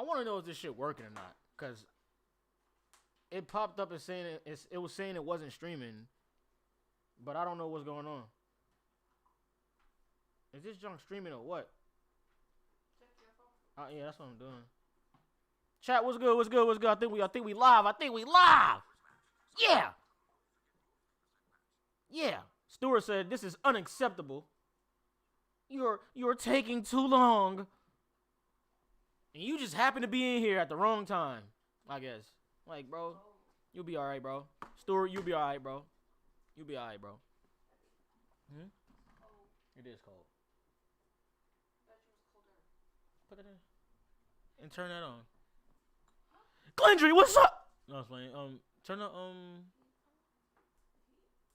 I want to know if this shit working or not, cause it popped up as saying it was saying it wasn't streaming, but I don't know what's going on. Is this junk streaming or what? Check your phone. Yeah, that's what I'm doing. Chat, what's good? What's good? What's good? I think we live. I think we live. Yeah. Yeah. Stewart said this is unacceptable. You're taking too long. And you just happen to be in here at the wrong time, I guess. Like, bro, you'll be alright, bro. Stewart, you'll be alright, bro. You'll be alright, bro. It is cold. Put it in. And turn that on. Glendry, what's up? No, I was playing. Turn the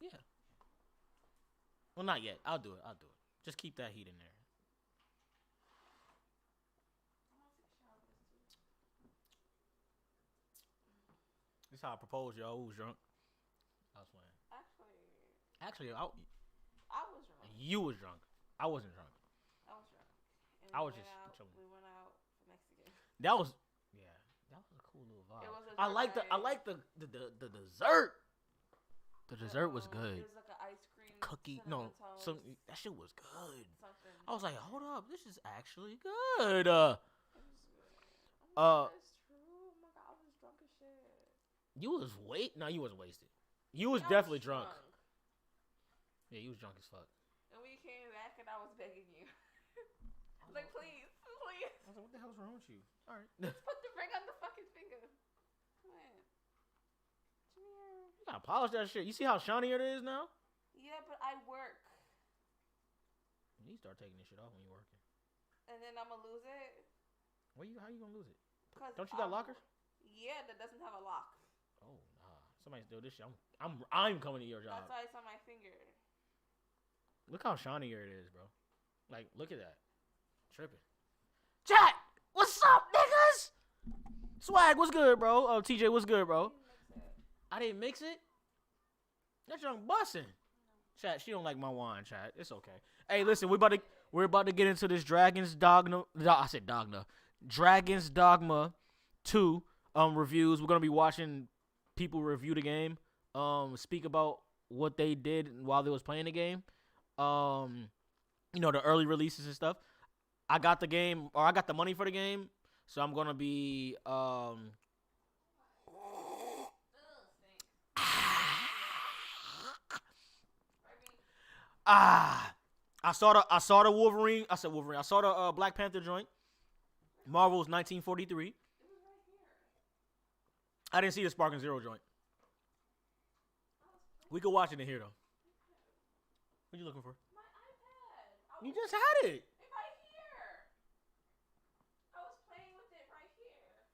yeah. Well, not yet. I'll do it. Just keep that heat in there. This is how I proposed, y'all. Who was drunk? I was playing. Actually, I was drunk. You was drunk. I wasn't drunk. I was drunk. And I was just chilling. We went out for Mexican. That was a cool little vibe. I like the dessert. The dessert was good. It was like an ice cream cookie. No, that shit was good. Something. I was like, hold up, this is actually good. It was good. That's true. Oh my god, I was drunk as shit. You was No, you wasn't wasted. You was definitely drunk. Yeah, you was drunk as fuck. And we came back and I was begging you. I was like, please. I was like, what the hell's wrong with you? All right. Just put the ring on the fucking finger. Come on. You gotta polish that shit. You see how shiny it is now? Yeah, but I work. You need to start taking this shit off when you're working. And then I'm gonna lose it. How you gonna lose it? 'Cause don't you got lockers? Yeah, that doesn't have a lock. Oh nah. Somebody steal this shit. I'm coming to your job. That's why it's on my finger. Look how shiny it is, bro. Like, look at that. Tripping. Chat! What's up, niggas? Swag, what's good, bro? Oh, TJ, what's good, bro? I didn't mix it? That junk bussin'. Chat, she don't like my wine, chat. It's okay. Hey, listen, we're about to get into this Dragon's Dogma. I said Dogma. Dragon's Dogma 2 reviews. We're gonna be watching people review the game. Speak about what they did while they was playing the game. The early releases and stuff. I got the game, or I got the money for the game, so I'm gonna be I saw the Wolverine. I said Wolverine. I saw the Black Panther joint. Marvel's 1943. I didn't see the Sparking Zero joint. We could watch it in here though. What are you looking for? My iPad. You just had it. Right here. I was playing with it right here.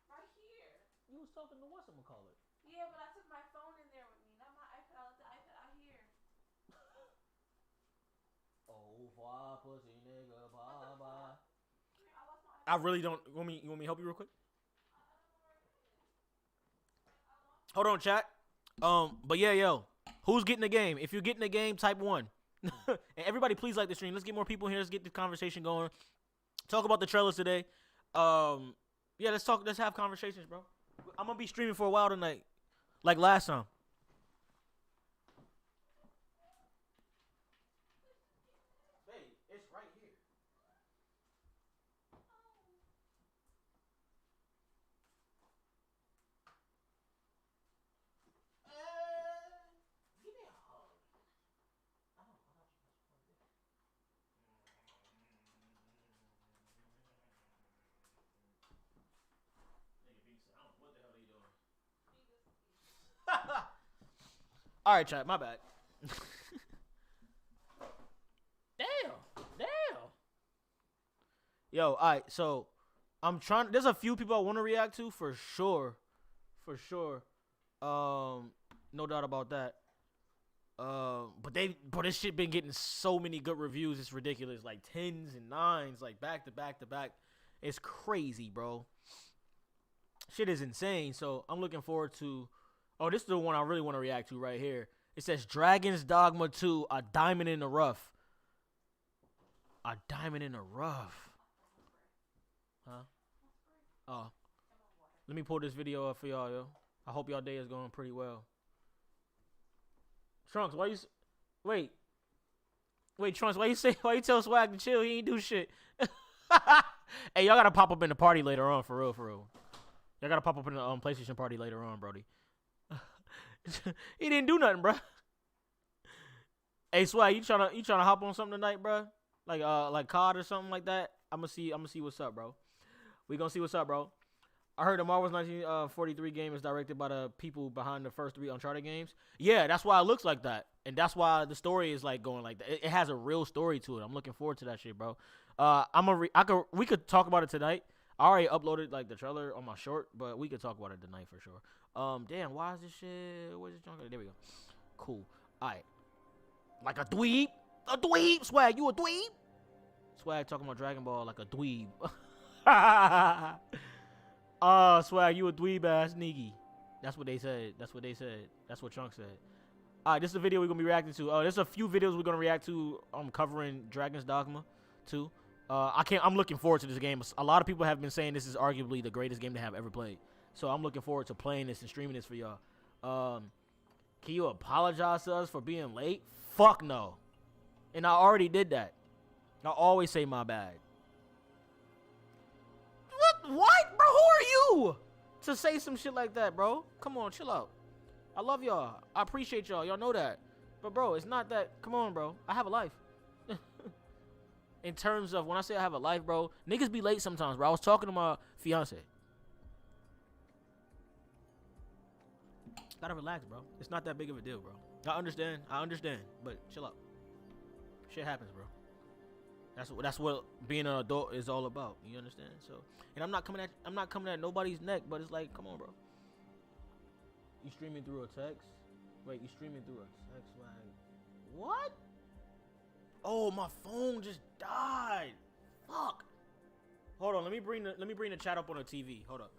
Right here. You was talking to whatchamacallit. Yeah, but I took my phone in there with me. Not my iPad. I left the iPad out here. Oh, why pussy nigga, bye. I really don't. You want me to help you real quick? Hold on, chat. But yeah, yo. Who's getting the game? If you're getting the game, type 1. And everybody, please like the stream. Let's get more people here. Let's get the conversation going. Talk about the trailers today. Yeah, let's talk. Let's have conversations, bro. I'm gonna be streaming for a while tonight, like last time. Hey, it's right here. Give me a hug. All right, chat. My bad. Damn. Yo, all right. So I'm trying. There's a few people I want to react to for sure. No doubt about that. But this shit been getting so many good reviews. It's ridiculous. Like 10s and 9s, like back to back. It's crazy, bro. Shit is insane. So I'm looking forward to. Oh, this is the one I really want to react to right here. It says Dragon's Dogma 2, a diamond in the rough. A diamond in the rough. Huh? Let me pull this video up for y'all, yo. I hope y'all day is going pretty well. Trunks, why you wait? Wait, Trunks, why you tell Swag to chill? He ain't do shit. Hey, y'all gotta pop up in the party later on, for real, for real. Y'all gotta pop up in the PlayStation party later on, Brody. He didn't do nothing, bro. Hey, Swag, you tryna hop on something tonight, bro? Like COD or something like that? I'm gonna see what's up, bro. We gonna see what's up, bro. I heard the Marvel's 1943 game is directed by the people behind the first 3 Uncharted games. Yeah, that's why it looks like that, and that's why the story is like going like that. It has a real story to it. I'm looking forward to that shit, bro. We could talk about it tonight. I already uploaded like the trailer on my short, but we could talk about it tonight for sure. Damn, why is this shit? Where's this junk? There we go. Cool. All right. Like a dweeb, Swag. You a dweeb? Swag talking about Dragon Ball like a dweeb. Swag, you a dweeb ass nigga. That's what they said. That's what Trunks said. Alright, this is a video we're gonna be reacting to. There's a few videos we're gonna react to covering Dragon's Dogma 2. I'm looking forward to this game. A lot of people have been saying this is arguably the greatest game they have ever played. So I'm looking forward to playing this and streaming this for y'all. Can you apologize to us for being late? Fuck no. And I already did that. I always say my bad. What? Bro, who are you to say some shit like that, bro? Come on, chill out. I love y'all. I appreciate y'all. Y'all know that. But, bro, it's not that. Come on, bro. I have a life. In terms of when I say I have a life, bro, niggas be late sometimes, bro. I was talking to my fiance. Gotta relax, bro. It's not that big of a deal, bro. I understand, but chill out. Shit happens, bro. That's what being an adult is all about. You understand? So, and I'm not coming at nobody's neck, but it's like, come on, bro. You streaming through a text? Wait, you streaming through a text? Like, what? Oh, my phone just died. Fuck. Hold on, let me bring the chat up on the TV. Hold up.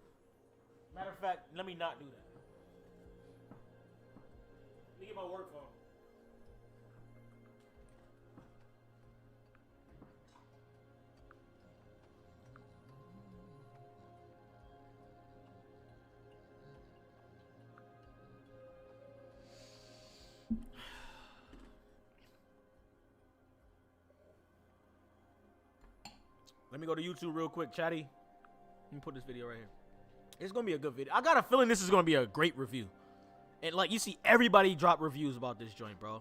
Matter of fact, let me not do that. Let me get my work phone. Let me go to YouTube real quick, chatty. Let me put this video right here. It's gonna be a good video. I got a feeling this is gonna be a great review. And like you see everybody drop reviews about this joint, bro.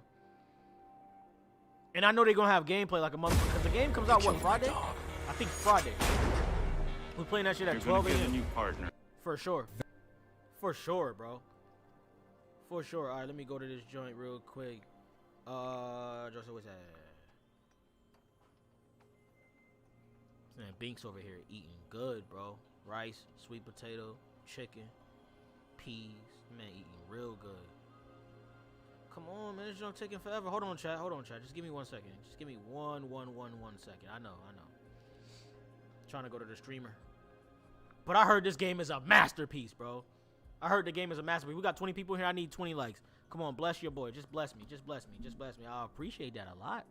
And I know they're gonna have gameplay like a motherfucker. Because the game comes out what, Friday? I think Friday. We're playing that shit at 12 a.m. New partner. For sure. For sure, bro. For sure. Alright, let me go to this joint real quick. Joseph, what's that? Man, Binks over here eating good, bro. Rice, sweet potato, chicken, peas. Man, eating real good. Come on, man. This junk taking forever. Hold on, chat. Just give me 1 second. Just give me one second. I know. Trying to go to the streamer. But I heard this game is a masterpiece, bro. I heard the game is a masterpiece. We got 20 people here. I need 20 likes. Come on, bless your boy. Just bless me. I appreciate that a lot.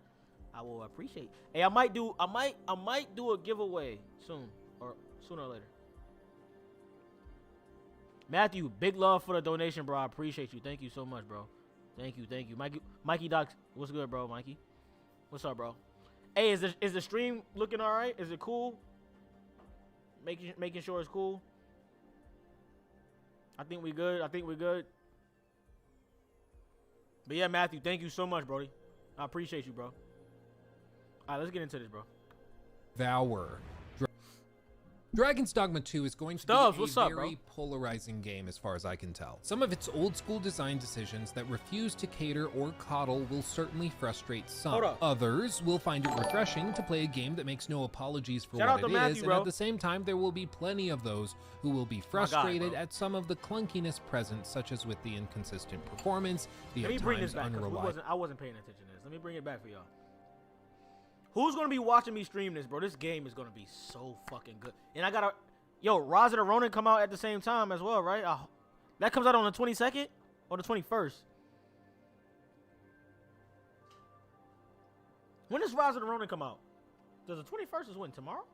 I will appreciate. Hey, I might do a giveaway soon or sooner or later. Matthew, big love for the donation, bro. I appreciate you. Thank you so much, bro. Thank you. Mikey Doc, what's good, bro? Mikey, what's up, bro? Hey, is the stream looking all right? Is it cool? Making sure it's cool. I think we good. But yeah, Matthew, thank you so much, Brody. I appreciate you, bro. All right, let's get into this, bro. Devour. Dragon's Dogma 2 is going to be a very polarizing game as far as I can tell. Some of its old school design decisions that refuse to cater or coddle will certainly frustrate some. Others will find it refreshing to play a game that makes no apologies for what it is, and at the same time there will be plenty of those who will be frustrated at some of the clunkiness present, such as with the inconsistent performance, the at times unreliable. I wasn't paying attention to this. Let me bring it back for y'all. Who's gonna be watching me stream this, bro? This game is gonna be so fucking good. And I gotta, Rise of the Ronin come out at the same time as well, right? That comes out on the 22nd or the 21st. When does Rise of the Ronin come out? Does the 21st is when, tomorrow?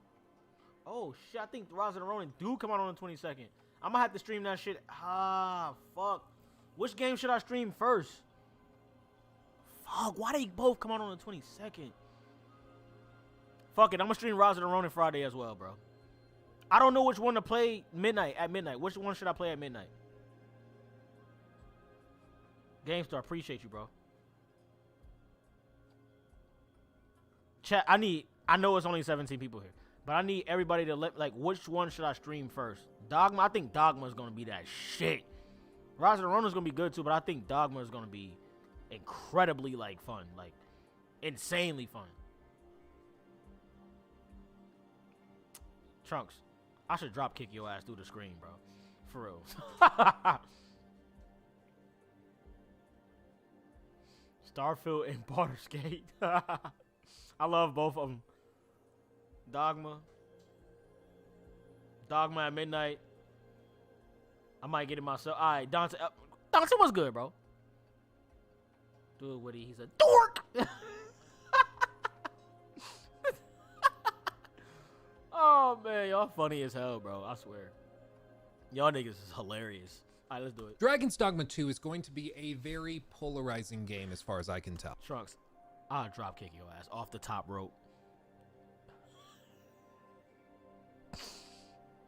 Oh shit, I think Rise of the Ronin do come out on the 22nd. I'm gonna have to stream that shit. Ah, fuck. Which game should I stream first? Fuck, why they both come out on the 22nd? Fuck it, I'm gonna stream Rise of the Ronin Friday as well, bro. I don't know which one to play at midnight. Which one should I play at midnight? GameStar, appreciate you, bro. Chat, I know it's only 17 people here, but I need everybody to like, which one should I stream first? Dogma? I think Dogma is gonna be that shit. Rise of the Ronin is gonna be good too, but I think Dogma is gonna be incredibly like fun, like insanely fun. Trunks, I should drop kick your ass through the screen, bro. For real. Starfield and Baldur's Gate. I love both of them. Dogma at midnight. I might get it myself. All right, Dante. Dante was good, bro. Do it, Witty. He's a dork. Oh man, y'all funny as hell, bro. I swear. Y'all niggas is hilarious. All right, let's do it. Dragon's Dogma 2 is going to be a very polarizing game as far as I can tell. Trunks, I'll drop kick your ass off the top rope.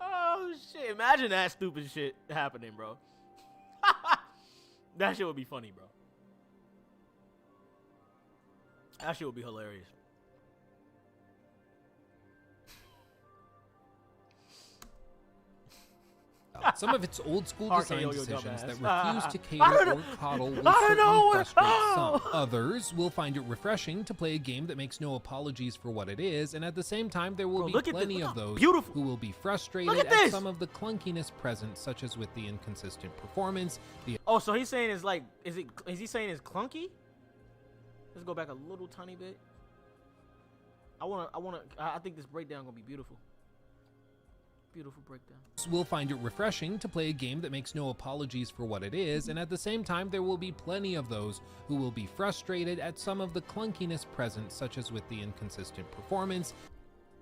Oh shit, imagine that stupid shit happening, bro. That shit would be funny, bro. That shit would be hilarious. Some of its old school design decisions that refuse to cater or coddle will I don't know certainly frustrate some. Others will find it refreshing to play a game that makes no apologies for what it is, and at the same time there will be plenty of those who will be frustrated at some of the clunkiness present, such as with the inconsistent performance. Oh, so he's saying it's like, is he saying it's clunky? Let's go back a little tiny bit. I think this breakdown gonna be beautiful. Beautiful breakdown. Will find it refreshing to play a game that makes no apologies for what it is, and at the same time there will be plenty of those who will be frustrated at some of the clunkiness present, such as with the inconsistent performance,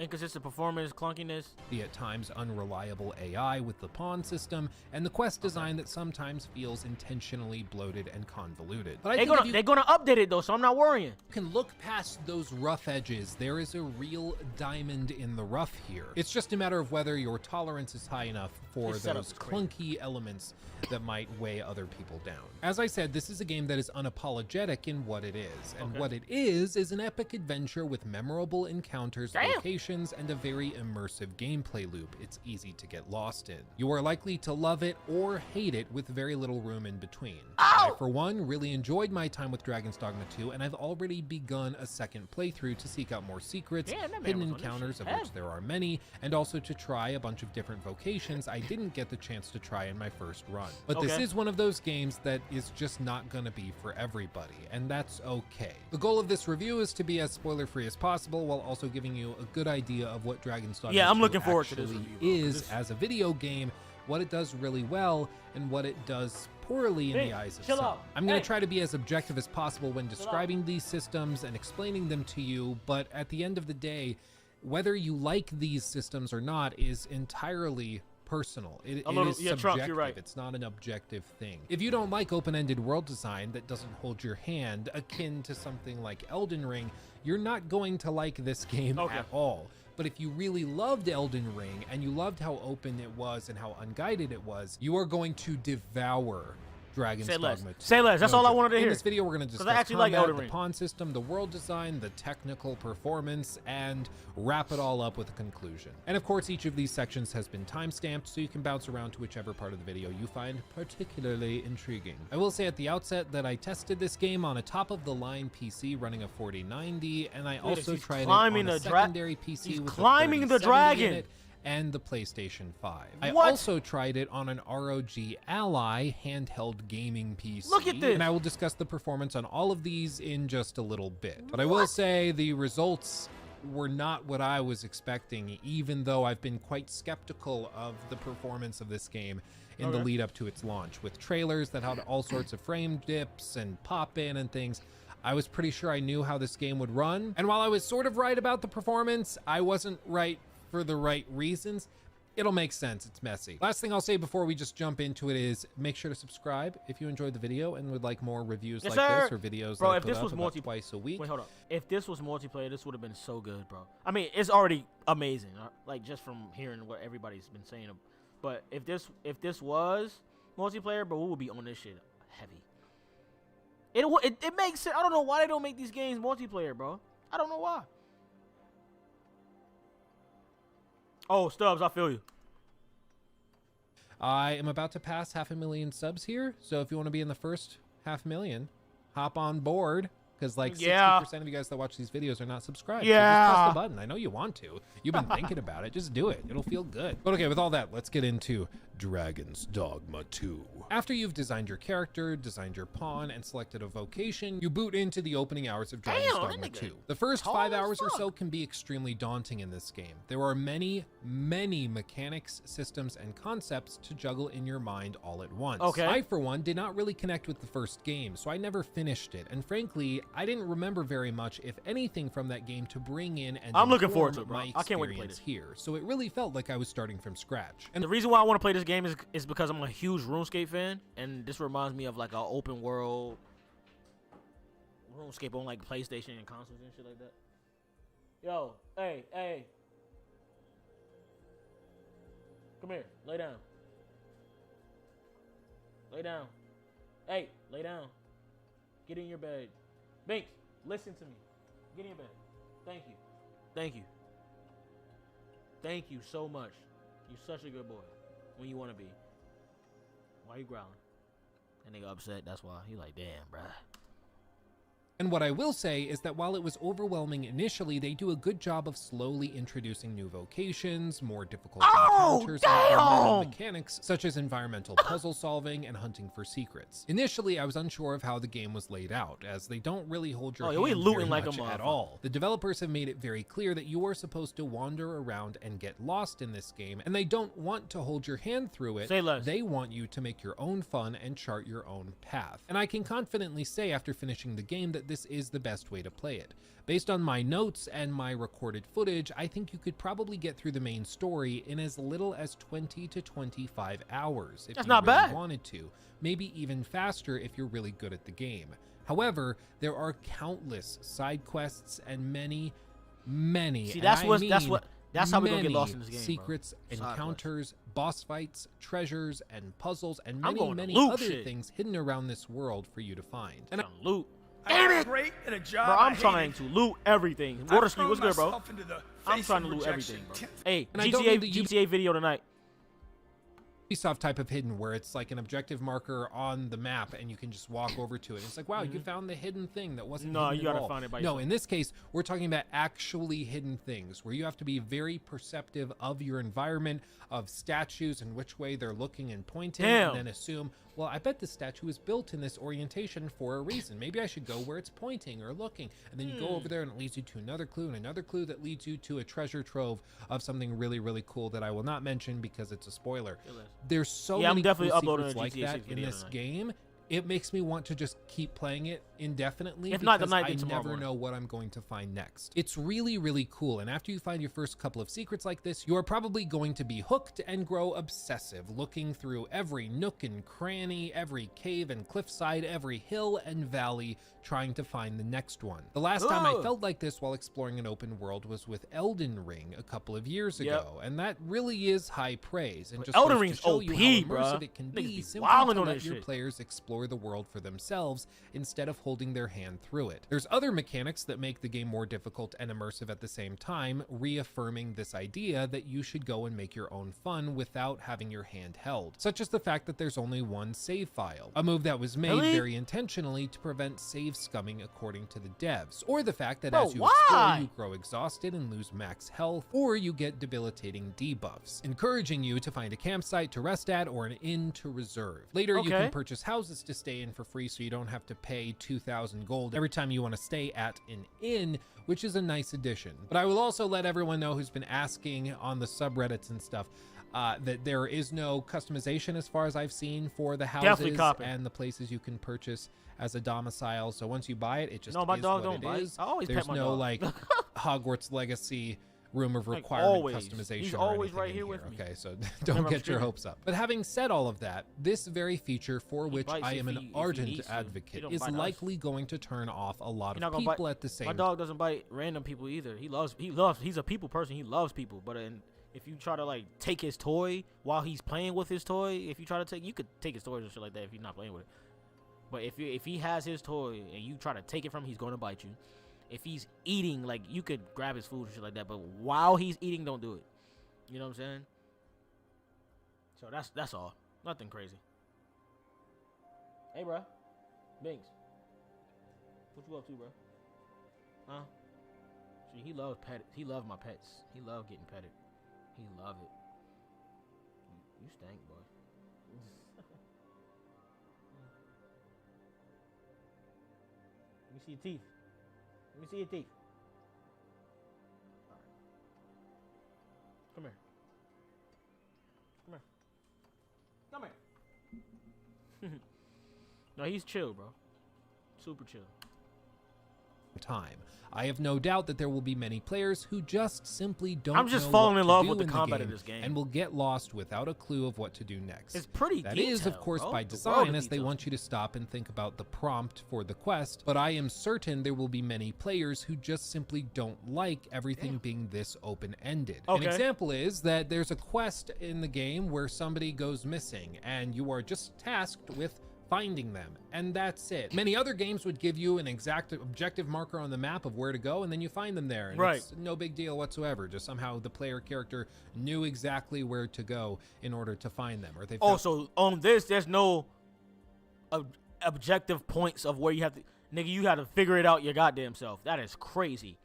clunkiness, the at times unreliable AI with the pawn system, and the quest design that sometimes feels intentionally bloated and convoluted. But they're gonna update it though, so I'm not worrying. You can look past those rough edges. There is a real diamond in the rough here. It's just a matter of whether your tolerance is high enough for those clunky elements that might weigh other people down. As I said, this is a game that is unapologetic in what it is, and what it is an epic adventure with memorable encounters, locations, and a very immersive gameplay loop it's easy to get lost in. You are likely to love it or hate it with very little room in between. I, for one, really enjoyed my time with Dragon's Dogma 2, and I've already begun a second playthrough to seek out more secrets, hidden encounters, of which there are many, and also to try a bunch of different vocations I didn't get the chance to try in my first run. But this is one of those games that is just not gonna be for everybody, and that's okay. The goal of this review is to be as spoiler-free as possible, while also giving you a good idea of what Dragon's Dogma 2 I'm looking forward to this review, is as a video game, what it does really well, and what it does poorly in the eyes of some. I'm going to try to be as objective as possible when describing these systems and explaining them to you, but at the end of the day, whether you like these systems or not is entirely personal. It is subjective. Trump, you're right. It's not an objective thing. If you don't like open-ended world design that doesn't hold your hand, akin to something like Elden Ring, you're not going to like this game at all. But if you really loved Elden Ring and you loved how open it was and how unguided it was, you are going to devour Dragon's Dogma 2. Say less. That's all I wanted to hear. In this video, we're going to discuss combat, the pawn system, the world design, the technical performance, and wrap it all up with a conclusion. And of course, each of these sections has been timestamped, so you can bounce around to whichever part of the video you find particularly intriguing. I will say at the outset that I tested this game on a top-of-the-line PC running a 4090, and I also tried it on a secondary PC with a 3070 in it, and the PlayStation 5. I also tried it on an ROG Ally handheld gaming PC. Look at this! And I will discuss the performance on all of these in just a little bit. But I will say the results were not what I was expecting, even though I've been quite skeptical of the performance of this game in the lead up to its launch. With trailers that had all sorts of frame dips and pop-in and things, I was pretty sure I knew how this game would run. And while I was sort of right about the performance, I wasn't right for the right reasons, it'll make sense. It's messy. Last thing I'll say before we just jump into it is make sure to subscribe if you enjoyed the video and would like more reviews like this or videos bro, that I if put this up was about twice a week. Wait, hold up. If this was multiplayer, this would have been so good, bro. I mean, it's already amazing. Like, just from hearing what everybody's been saying. But if this was multiplayer, bro, we would be on this shit heavy. It makes sense. I don't know why they don't make these games multiplayer, bro. I don't know why. Oh, Stubbs, I feel you. I am about to pass 500,000 subs here, so if you want to be in the first 500,000, hop on board, because like 60% of you guys that watch these videos are not subscribed. So just press the button. I know you want to. You've been thinking about it. Just do it. It'll feel good. But okay, with all that, let's get into Dragon's Dogma 2. After you've designed your character, designed your pawn, and selected a vocation, you boot into the opening hours of Dragon's Dogma 2. The first 5 hours or so can be extremely daunting in this game. There are many, many mechanics, systems, and concepts to juggle in your mind all at once. I, for one, did not really connect with the first game, so I never finished it. And frankly, I didn't remember very much, if anything, from that game to bring in and I'm looking forward to it, bro. my I can't wait to play this here. So it really felt like I was starting from scratch. And the reason why I want to play this game is because I'm a huge RuneScape fan, and this reminds me of like an open world RuneScape on like PlayStation and consoles and shit like that. Yo, hey. Come here, lay down. Lay down. Hey, lay down. Get in your bed. Binks, listen to me. Get in your bed. Thank you. Thank you. Thank you so much. You're such a good boy when you want to be. Why you growling? That nigga upset, that's why. He like, damn, bruh. And what I will say is that while it was overwhelming initially, they do a good job of slowly introducing new vocations, more difficult encounters, and mechanics such as environmental puzzle solving and hunting for secrets. Initially, I was unsure of how the game was laid out, as they don't really hold your hand very much at all. The developers have made it very clear that you are supposed to wander around and get lost in this game, and they don't want to hold your hand through it. They want you to make your own fun and chart your own path. And I can confidently say after finishing the game that this is the best way to play it. Based on my notes and my recorded footage, I think you could probably get through the main story in as little as 20 to 25 hours if you really wanted to. Maybe even faster if you're really good at the game. However, there are countless side quests and many that's how we gonna get lost in this game, secrets, encounters, boss fights, treasures, and puzzles, and many other things hidden around this world for you to find. And loot. Damn it! Great at a job. Bro, I'm trying to loot everything. Water Street, what's good, bro? I'm trying to loot everything, bro. Hey, GTA video tonight. Ubisoft type of hidden where it's like an objective marker on the map and you can just walk over to it. It's like, wow, you found the hidden thing that wasn't hidden you gotta find it by yourself. No, in this case, we're talking about actually hidden things where you have to be very perceptive of your environment, of statues and which way they're looking and pointing, and then assume, well, I bet this statue is built in this orientation for a reason. Maybe I should go where it's pointing or looking. And then you go over there and it leads you to another clue and another clue that leads you to a treasure trove of something really, really cool that I will not mention because it's a spoiler. There's so many cool secrets like that in this game. It makes me want to just keep playing it indefinitely because I never know what I'm going to find next. It's really, really cool, and after you find your first couple of secrets like this, you are probably going to be hooked and grow obsessive, looking through every nook and cranny, every cave and cliffside, every hill and valley, trying to find the next one. The last time I felt like this while exploring an open world was with Elden Ring a couple of years ago, and that really is high praise. And just Elden Ring's show you how immersive bro. It can be simply to let your players explore the world for themselves instead of holding their hand through it. There's other mechanics that make the game more difficult and immersive at the same time, reaffirming this idea that you should go and make your own fun without having your hand held, such as the fact that there's only one save file, a move that was made very intentionally to prevent save scumming according to the devs, or the fact that as you explore, you grow exhausted and lose max health, or you get debilitating debuffs, encouraging you to find a campsite to rest at or an inn to reserve. Later, you can purchase houses to stay in for free so you don't have to pay 2,000 gold every time you want to stay at an inn, which is a nice addition. But I will also let everyone know who's been asking on the subreddits and stuff that there is no customization as far as I've seen for the houses and the places you can purchase as a domicile. So once you buy it, it just is what it is. There's no like Hogwarts Legacy room of Like, requirement always. customization. He's or always anything right in here with me. Okay, so don't Remember, I'm get your streaming. hopes up. But having said all of that, this very feature for which bites I if am he- an if he ardent needs to. He advocate don't is bite us. likely going to turn off a lot You're not of gonna people bite. at the same My time. dog doesn't bite random people either. He's a people person. He loves people. But if you try to like take his toy while he's playing with his toy, if you try to take, you could take his toys and shit like that if you're not playing with it. But if he has his toy and you try to take it from him, he's gonna bite you. If he's eating, like, you could grab his food and shit like that, but while he's eating, don't do it. You know what I'm saying? So that's all. Nothing crazy. Hey, bro. Binks. What you up to, bro? Huh? See, he loves my pets. He loves getting petted. He love it. You stank, boy. Let me see your teeth. Let me see your teeth. All right. Come here. Come here. No, he's chill, bro. Super chill. Time. I have no doubt that there will be many players who just simply don't I'm just know falling what in to love do with the in combat of game this game. and will get lost without a clue of what to do next. It's pretty That detailed, is, of course, bro. by The world design, of as they details. want you to stop and think about the prompt for the quest, but I am certain there will be many players who just simply don't like everything being this open-ended. Okay. An example is that there's a quest in the game where somebody goes missing, and you are just tasked with finding them, and that's it. Many other games would give you an exact objective marker on the map of where to go, and then you find them there, and Right. it's no big deal whatsoever. Just somehow the player character knew exactly where to go in order to find them, or they Oh, so on this, there's no objective points of where you have to, nigga, you got to figure it out your goddamn self. That is crazy.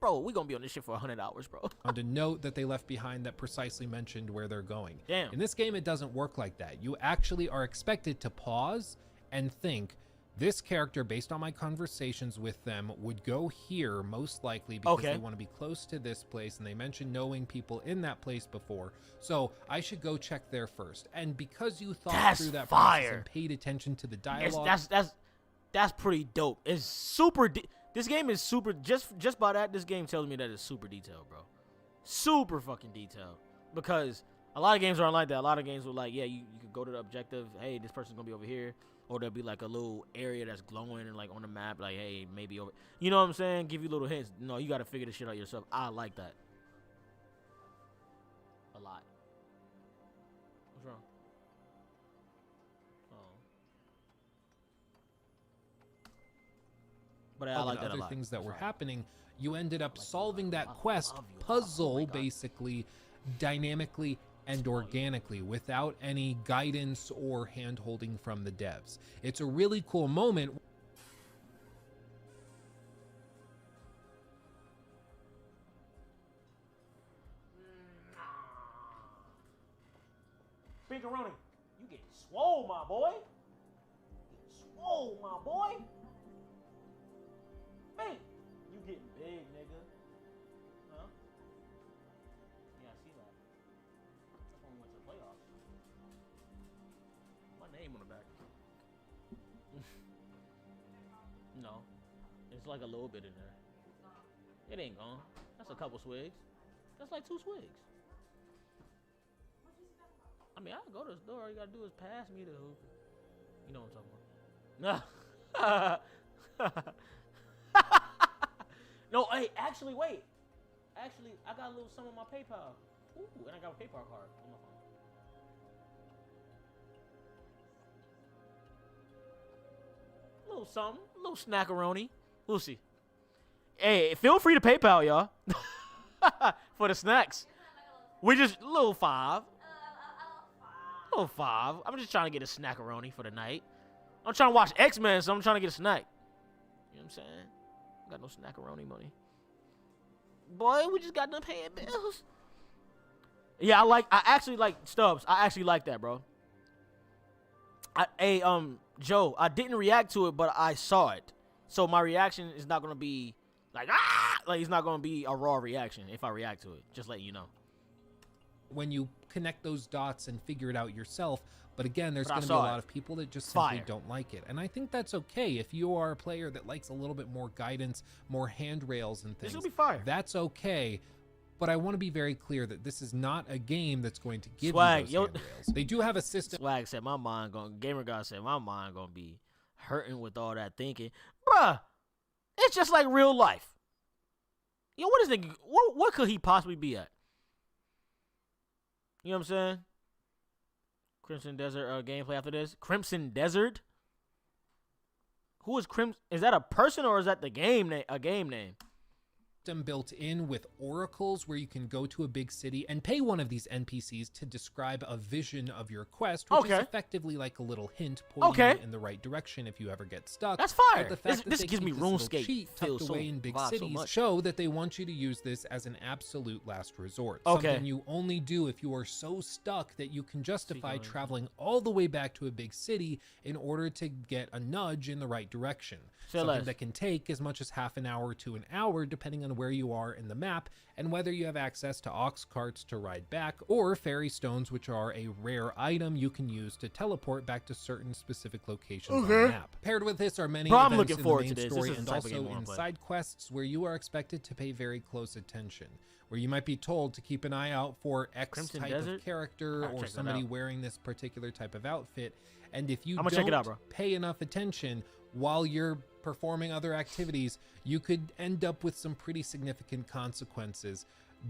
Bro, we gonna be on this shit for 100 hours, bro. on a note that they left behind that precisely mentioned where they're going. Damn. In this game, it doesn't work like that. You actually are expected to pause and think, this character, based on my conversations with them, would go here most likely because Okay. they want to be close to this place, and they mentioned knowing people in that place before. So I should go check there first. And because you thought That's through that process fire. and paid attention to the dialogue, That's pretty dope. It's super. This game is super. Just by that, this game tells me that it's super detailed, bro. Super fucking detailed. Because a lot of games aren't like that. A lot of games were like, yeah, you could go to the objective. Hey, this person's gonna be over here, or there'll be like a little area that's glowing and like on the map, like, hey, maybe over. You know what I'm saying? Give you little hints. No, you got to figure this shit out yourself. I like that a lot. What's wrong? Oh. But I like that a other lot. things that were Sorry. happening, you ended up solving that love quest you. Oh puzzle my God. basically dynamically and organically without any guidance or hand holding from the devs. It's a really cool moment. Pinkaroni, you getting swole, my boy. Getting swole, my boy. Hey, you getting big, nigga. Huh? Yeah, I see that. That's when we went to the playoffs. My name on the back. No. It's like a little bit in there. It ain't gone. That's a couple swigs. That's like 2 swigs. I mean, I can go to the store. All you gotta do is pass me the hoop. You know what I'm talking about. No, hey, actually, wait. Actually, I got a little some on my PayPal. Ooh, and I got a PayPal card on my phone. Little something, little snackaroni. We'll see. Hey, feel free to PayPal, y'all. For the snacks. We just, little 5. Little 5. I'm just trying to get a snackaroni for the night. I'm trying to watch X-Men, so I'm trying to get a snack. You know what I'm saying? Got no snackaroni money. Boy, we just got done paying bills. Yeah, I actually like Stubbs. I actually like that, bro. Joe, I didn't react to it, but I saw it. So my reaction is not gonna be like, ah! Like, it's not gonna be a raw reaction if I react to it. Just letting you know. when you connect those dots and figure it out yourself. But again, there's going to be a lot of people that just simply don't like it. And I think that's okay. If you are a player that likes a little bit more guidance, more handrails and things, this will be fire. That's okay. But I want to be very clear that this is not a game that's going to give Swag, you those handrails. They do have a system. Swag said my mind going, Gamer God said my mind going to be hurting with all that thinking. Bruh, it's just like real life. Yo, what is the, what could he possibly be at? You know what I'm saying? Crimson Desert gameplay after this. Crimson Desert? Who is Crimson? Is that a person or is that the game name? A game name? Built in with oracles where you can go to a big city and pay one of these NPCs to describe a vision of your quest, which is effectively like a little hint pointing you in the right direction if you ever get stuck. That's fire. But the fact This that gives me RuneScape cheat tucked away in big cities so show that they want you to use this as an absolute last resort. Something you only do if you are so stuck that you can justify traveling all the way back to a big city in order to get a nudge in the right direction. Something that can take as much as half an hour to an hour depending on where you are in the map and whether you have access to ox carts to ride back or fairy stones, which are a rare item you can use to teleport back to certain specific locations on the map. Paired with this are many events in the main story and also in side quests where you are expected to pay very close attention, where you might be told to keep an eye out for X type of character or somebody wearing this particular type of outfit, and if you don't pay enough attention while you're performing other activities, you could end up with some pretty significant consequences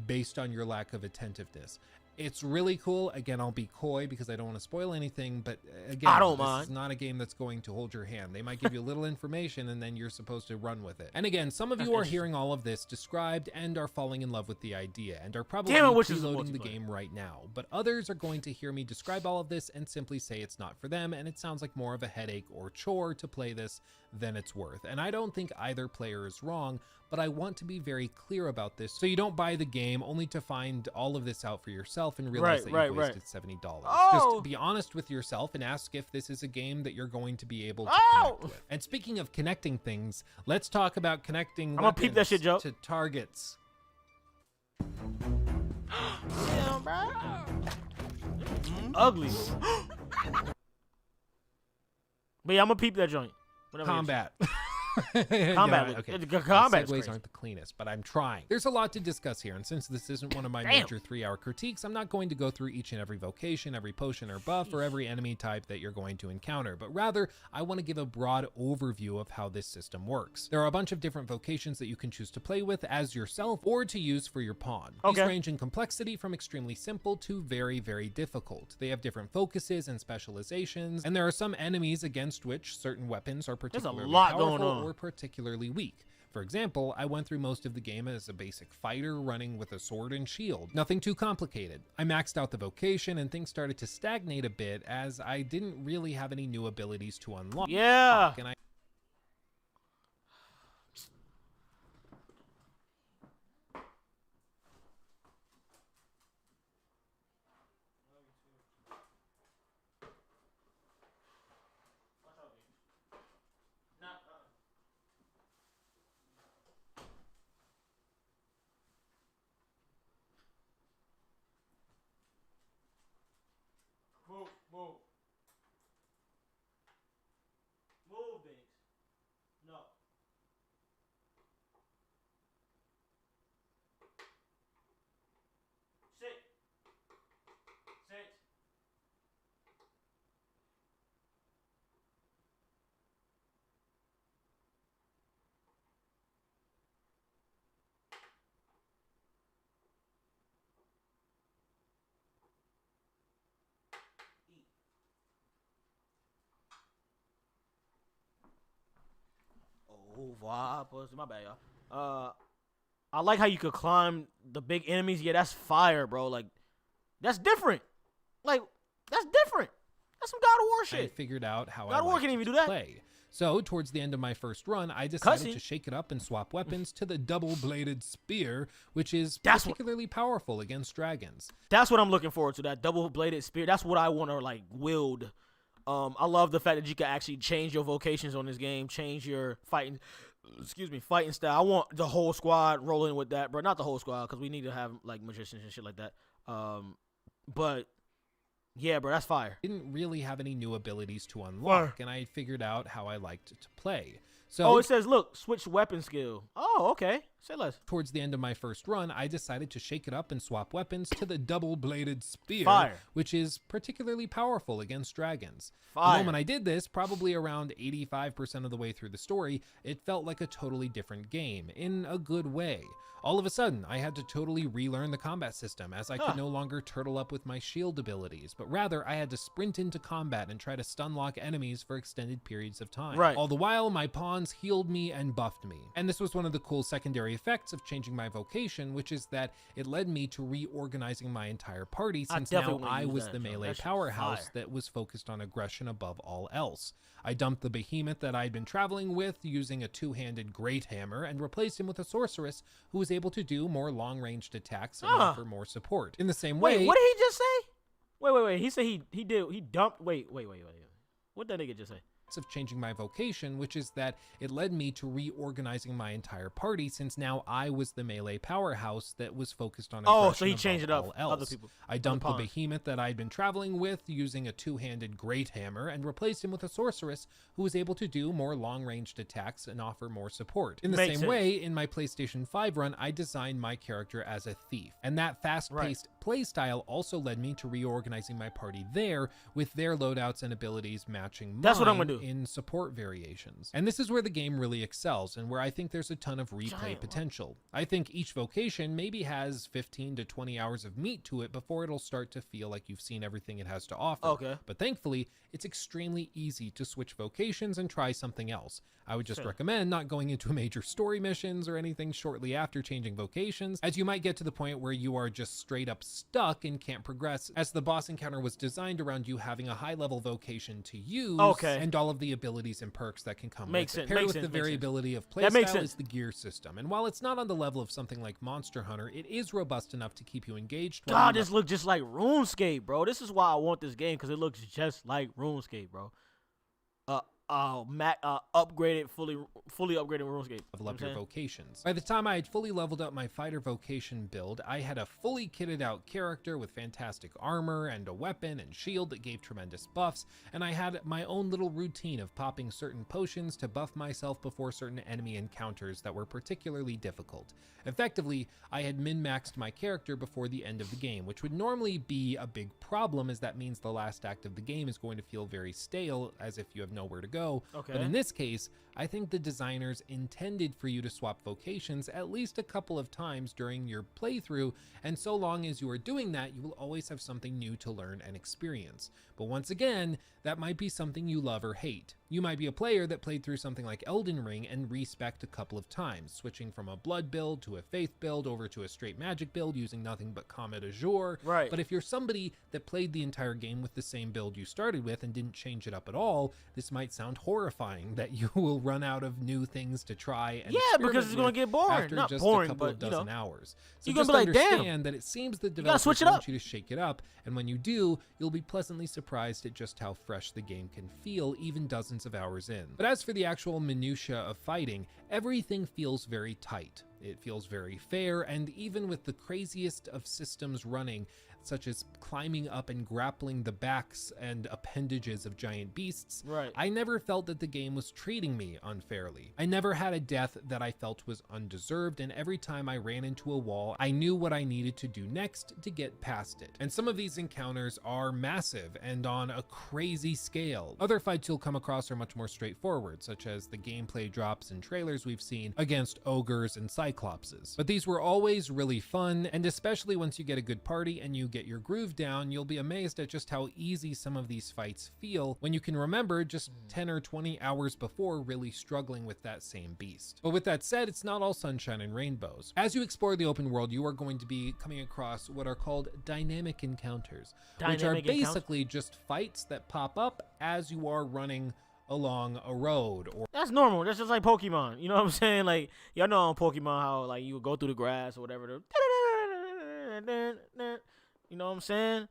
based on your lack of attentiveness. It's really cool. Again, I'll be coy because I don't want to spoil anything, but again, this is not a game that's going to hold your hand. They might give you a little information and then you're supposed to run with it. And again, some of you are hearing all of this described and are falling in love with the idea and are probably preloading the game right now. But others are going to hear me describe all of this and simply say it's not for them, and it sounds like more of a headache or chore to play this than it's worth. And I don't think either player is wrong, but I want to be very clear about this so you don't buy the game only to find all of this out for yourself and realize that you've wasted $70. Just be honest with yourself and ask if this is a game that you're going to be able to connect with. And speaking of connecting things, let's talk about connecting weapons to targets. Damn, bro. Ugly. But yeah, I'm gonna peep that joint. Combat. Combat. Okay. Combat segues aren't the cleanest, but I'm trying. There's a lot to discuss here, and since this isn't one of my major 3-hour critiques, I'm not going to go through each and every vocation, every potion or buff, or every enemy type that you're going to encounter, but rather, I want to give a broad overview of how this system works. There are a bunch of different vocations that you can choose to play with as yourself or to use for your pawn. These range in complexity from extremely simple to very, very difficult. They have different focuses and specializations, and there are some enemies against which certain weapons are particularly powerful or particularly weak. For example, I went through most of the game as a basic fighter running with a sword and shield. Nothing too complicated. I maxed out the vocation and things started to stagnate a bit as I didn't really have any new abilities to unlock. And Move, Binks. No. Sit. My bad, y'all. I like how you could climb the big enemies. Yeah, that's fire, bro. Like, that's different. Like, that's different. That's some God of War shit. I figured out how God of War can even do that. Play. So, towards the end of my first run, I decided to shake it up and swap weapons to the double-bladed spear, which is particularly powerful against dragons. That's what I'm looking forward to, that double-bladed spear. That's what I want to, like, wield. I love the fact that you can actually change your vocations on this game, change your fighting style. I want the whole squad rolling with that, bro. Not the whole squad, because we need to have, like, magicians and shit like that. But yeah, bro, that's fire. Didn't really have any new abilities to unlock, and I had figured out how I liked to play. So, oh, it says, look, switch weapon skill. Oh, okay. Say less. Towards the end of my first run, I decided to shake it up and swap weapons to the double-bladed spear, Fire. which is particularly powerful against dragons. Fire. The moment I did this, probably around 85% of the way through the story, it felt like a totally different game, in a good way. All of a sudden, I had to totally relearn the combat system, as I could no longer turtle up with my shield abilities, but rather I had to sprint into combat and try to stun lock enemies for extended periods of time. Right. All the while, my pawns healed me and buffed me. And this was one of the cool secondary effects of changing my vocation, which is that it led me to reorganizing my entire party, since now I was the melee powerhouse that was focused on aggression above all else. I dumped the behemoth that I'd been traveling with using a two-handed great hammer and replaced him with a sorceress who was able to do more long-ranged attacks and offer more support. In the same way... Wait, what did he just say? Wait. He said he dumped... Wait. What did that nigga just say? Of changing my vocation, which is that it led me to reorganizing my entire party, since now I was the melee powerhouse that was focused on aggression. Oh, so he changed it up. Other people. I dumped the behemoth that I'd been traveling with using a two-handed great hammer and replaced him with a sorceress who was able to do more long-ranged attacks and offer more support. In the same way, in my PlayStation 5 run, I designed my character as a thief, and that fast-paced playstyle also led me to reorganizing my party there, with their loadouts and abilities matching mine. That's what I'm gonna do. In support variations. And this is where the game really excels, and where I think there's a ton of replay potential. I think each vocation maybe has 15 to 20 hours of meat to it before it'll start to feel like you've seen everything it has to offer. Okay. But thankfully, it's extremely easy to switch vocations and try something else. I would just recommend not going into major story missions or anything shortly after changing vocations, as you might get to the point where you are just straight up stuck and can't progress, as the boss encounter was designed around you having a high level vocation to use, and all of the abilities and perks that can come with it. Paired with the variability of playstyle is the gear system, and while it's not on the level of something like Monster Hunter, it is robust enough to keep you engaged. God, this looks just like RuneScape, bro. This is why I want this game, because it looks just like RuneScape, bro. Upgraded, fully upgraded RuneScape. Level up your vocations. By the time I had fully leveled up my fighter vocation build, I had a fully kitted out character with fantastic armor and a weapon and shield that gave tremendous buffs, and I had my own little routine of popping certain potions to buff myself before certain enemy encounters that were particularly difficult. Effectively, I had min-maxed my character before the end of the game, which would normally be a big problem, as that means the last act of the game is going to feel very stale, as if you have nowhere to go. But in this case, I think the designers intended for you to swap vocations at least a couple of times during your playthrough, and so long as you are doing that, you will always have something new to learn and experience. But once again, that might be something you love or hate. You might be a player that played through something like Elden Ring and respect a couple of times, switching from a blood build to a faith build over to a straight magic build using nothing but Comet Azure. But if you're somebody that played the entire game with the same build you started with and didn't change it up at all, this might sound horrifying that you will run out of new things to try and because it's gonna get boring. after Not just boring, a couple but of dozen hours. So you're just gonna be like, understand that it seems the developers want you to shake it up, and when you do, you'll be pleasantly surprised at just how fresh the game can feel even dozens of hours in. But as for the actual minutia of fighting, everything feels very tight. It feels very fair, and even with the craziest of systems running, such as climbing up and grappling the backs and appendages of giant beasts, I never felt that the game was treating me unfairly. I never had a death that I felt was undeserved, and every time I ran into a wall, I knew what I needed to do next to get past it. And some of these encounters are massive and on a crazy scale. Other fights you'll come across are much more straightforward, such as the gameplay drops and trailers we've seen against ogres and cyclopses. But these were always really fun, and especially once you get a good party and you get your groove down, you'll be amazed at just how easy some of these fights feel when you can remember just 10 or 20 hours before really struggling with that same beast. But with that said, it's not all sunshine and rainbows. As you explore the open world, you are going to be coming across what are called dynamic encounters, which are basically just fights that pop up as you are running along a road. Or that's normal. That's just like Pokemon. You know what I'm saying? Like, y'all know on Pokemon how like you would go through the grass or whatever. You know what I'm saying?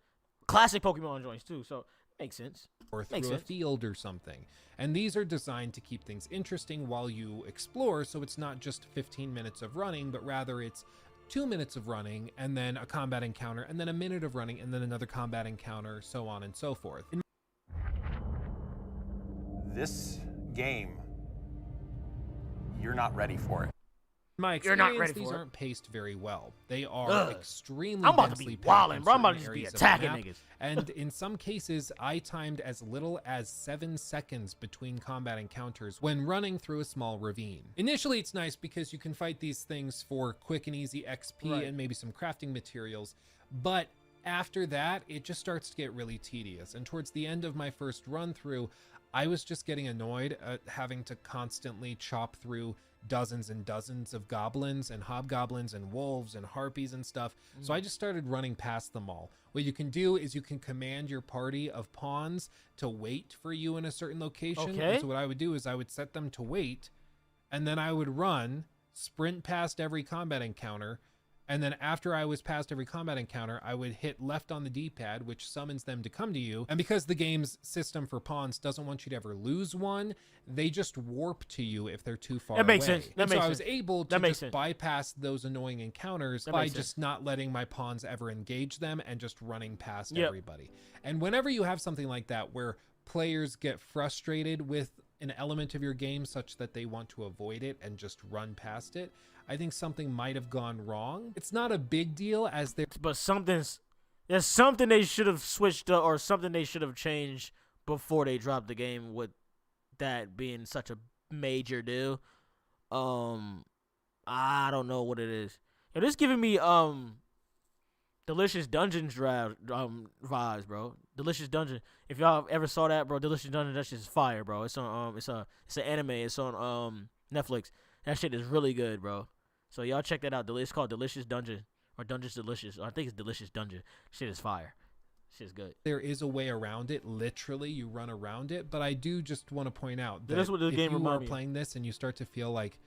Classic Pokemon joints too, so makes sense. Or through a field or something. And these are designed to keep things interesting while you explore, so it's not just 15 minutes of running, but rather it's 2 minutes of running, and then a combat encounter, and then a minute of running, and then another combat encounter, so on and so forth. This game, you're not ready for it. In my You're not experience, ready these for it. aren't paced very well. They are extremely I'm about to densely be packed wildin', in bro. I'm about to certain just be areas of the attacking map, niggas. and in some cases, I timed as little as 7 seconds between combat encounters when running through a small ravine. Initially, it's nice because you can fight these things for quick and easy XP Right. and maybe some crafting materials, but after that, it just starts to get really tedious. And towards the end of my first run through, I was just getting annoyed at having to constantly chop through dozens and dozens of goblins and hobgoblins and wolves and harpies and stuff. So I just started running past them all. What you can do is you can command your party of pawns to wait for you in a certain location. Okay. And so what I would do is I would set them to wait, and then I would run, sprint past every combat encounter, and then after I was past every combat encounter, I would hit left on the D-pad, which summons them to come to you. And because the game's system for pawns doesn't want you to ever lose one, they just warp to you if they're too far away. That makes sense. That And makes so I was sense. able to That makes just sense. bypass those annoying encounters That by makes sense. just not letting my pawns ever engage them and just running past Yep. everybody. And whenever you have something like that where players get frustrated with an element of your game such that they want to avoid it and just run past it, I think something might have gone wrong. It's not a big deal as there But there's something they should have switched up, or something they should have changed before they dropped the game, with that being such a major deal. I don't know what it is. It is giving me Delicious Dungeons vibes, bro. Delicious Dungeon. If y'all ever saw that, bro, Delicious Dungeon, that shit is fire, bro. It's on it's an anime. It's on Netflix. That shit is really good, bro. So y'all check that out. It's called Delicious Dungeon, or Dungeons Delicious. Or I think it's Delicious Dungeon. Shit is fire. Shit's good. there is a way around it. Literally, you run around it. But I do just want to point out that That's what the if game you are reminded me of. playing this and you start to feel like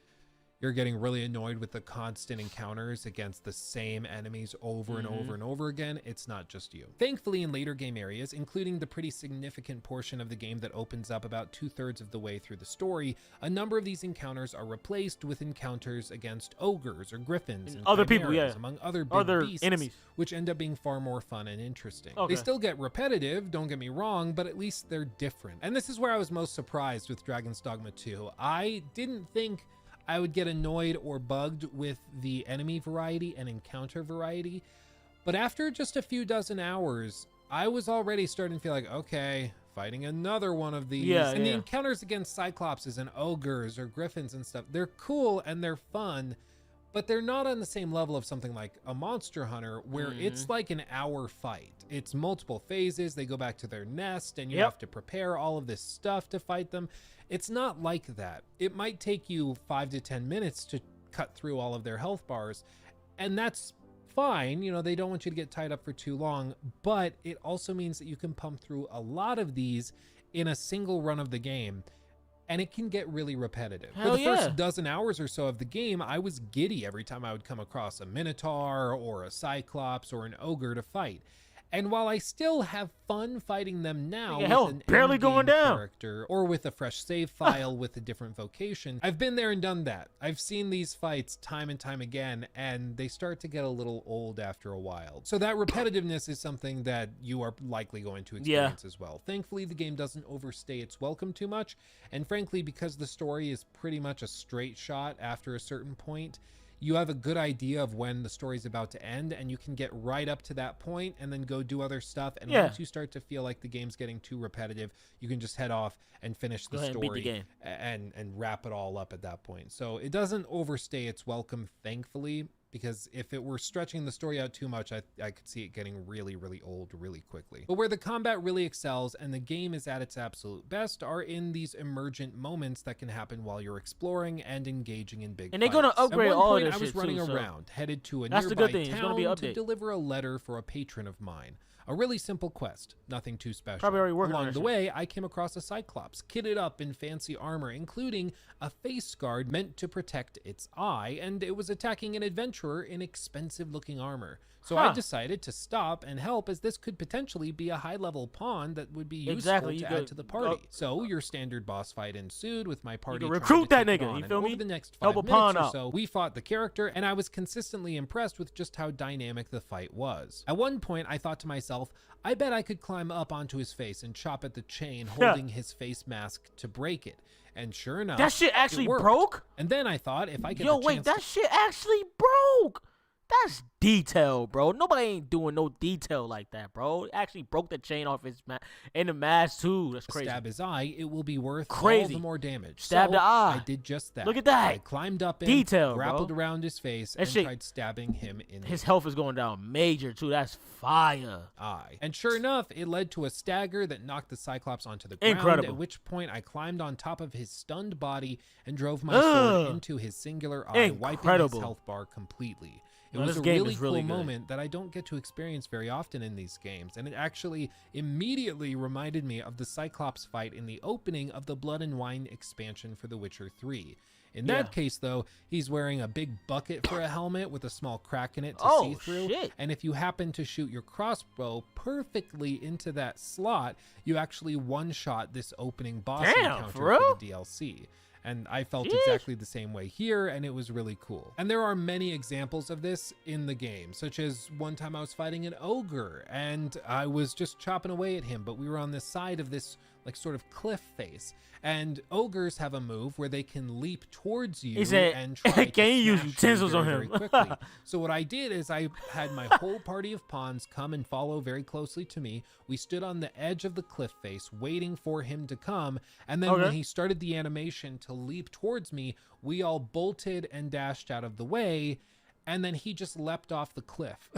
you're getting really annoyed with the constant encounters against the same enemies over and over and over again, it's not just you. Thankfully, in later game areas, including the pretty significant portion of the game that opens up about 2/3 of the way through the story, a number of these encounters are replaced with encounters against ogres or griffins and other people, chimeras, yeah. among other big Other beasts, enemies. which end up being far more fun and interesting. Okay. They still get repetitive, don't get me wrong, but at least they're different. And this is where I was most surprised with Dragon's Dogma 2. I didn't think I would get annoyed or bugged with the enemy variety and encounter variety, but after just a few dozen hours, I was already starting to feel like, okay, fighting another one of these. Yeah, and the yeah. encounters against Cyclopses and ogres or griffins and stuff, they're cool and they're fun, but they're not on the same level of something like a Monster Hunter, where it's like an hour fight. It's multiple phases. They go back to their nest and you have to prepare all of this stuff to fight them. It's not like that. It might take you 5 to 10 minutes to cut through all of their health bars, and that's fine. You know, they don't want you to get tied up for too long, but it also means that you can pump through a lot of these in a single run of the game, and it can get really repetitive. Hell For the yeah. first dozen hours or so of the game, I was giddy every time I would come across a Minotaur or a Cyclops or an ogre to fight. And while I still have fun fighting them now Yeah, hell, with an barely going endgame down. character or with a fresh save file with a different vocation, I've been there and done that. I've seen these fights time and time again, and they start to get a little old after a while. So that repetitiveness is something that you are likely going to experience as well. Thankfully, the game doesn't overstay its welcome too much, and frankly, because the story is pretty much a straight shot after a certain point, you have a good idea of when the story's about to end, and you can get right up to that point and then go do other stuff. And once you start to feel like the game's getting too repetitive, you can just head off and finish the ahead and beat the story game. and wrap it all up at that point. So it doesn't overstay its welcome, thankfully, because if it were stretching the story out too much, I could see it getting really, really old really quickly. But where the combat really excels and the game is at its absolute best are in these emergent moments that can happen while you're exploring and engaging in big And they're gonna fights. upgrade At one all of point, this I was shit, running too, so around, headed to a that's the nearby good thing. It's gonna be an town to update. deliver a letter for a patron of mine. A really simple quest, nothing too special. Probably already working on Along that the shit. way, I came across a Cyclops, kitted up in fancy armor, including a face guard meant to protect its eye, and it was attacking an adventurer adventurer in expensive looking armor. So I decided to stop and help, as this could potentially be a high-level pawn that would be useful to add to the party. So your standard boss fight ensued, with my party recruit that trying to take it nigga, on. you feel me? Over the next Help 5 a pawn minutes or out. so, we fought the character, and I was consistently impressed with just how dynamic the fight was. At one point, I thought to myself, I bet I could climb up onto his face and chop at the chain holding his face mask to break it. And sure enough, that shit actually it worked. broke? And then I thought, if I get Yo, the wait, chance that shit actually broke. That's detail, bro. Nobody ain't doing no detail like that, bro. It actually broke the chain off his and the mask too. That's crazy. Stab his eye, it will be worth Crazy. all the more damage. Stab so the eye. I did just that. Look at that. I climbed up him, Detail, grappled bro. around his face, That and shit- tried stabbing him in His the health is going down major too. That's fire. eye. And sure enough, it led to a stagger that knocked the Cyclops onto the ground, Incredible. at which point I climbed on top of his stunned body and drove my sword into his singular eye, wiping his Incredible. health bar completely. It No, was this a game really is cool really good. moment that I don't get to experience very often in these games, and it actually immediately reminded me of the Cyclops fight in the opening of the Blood and Wine expansion for The Witcher 3. In that case, though, he's wearing a big bucket for a helmet with a small crack in it to see through, shit. and if you happen to shoot your crossbow perfectly into that slot, you actually one-shot this opening boss encounter for real? the DLC. And I felt Jeez. exactly the same way here, and it was really cool. And there are many examples of this in the game, such as one time I was fighting an ogre, and I was just chopping away at him, but we were on the side of this like sort of cliff face. And ogres have a move where they can leap towards you He said, and try to "Can you use smash utensils very, on very him?" quickly. So what I did is I had my whole party of pawns come and follow very closely to me. We stood on the edge of the cliff face waiting for him to come, and then when he started the animation to leap towards me, we all bolted and dashed out of the way, and then he just leapt off the cliff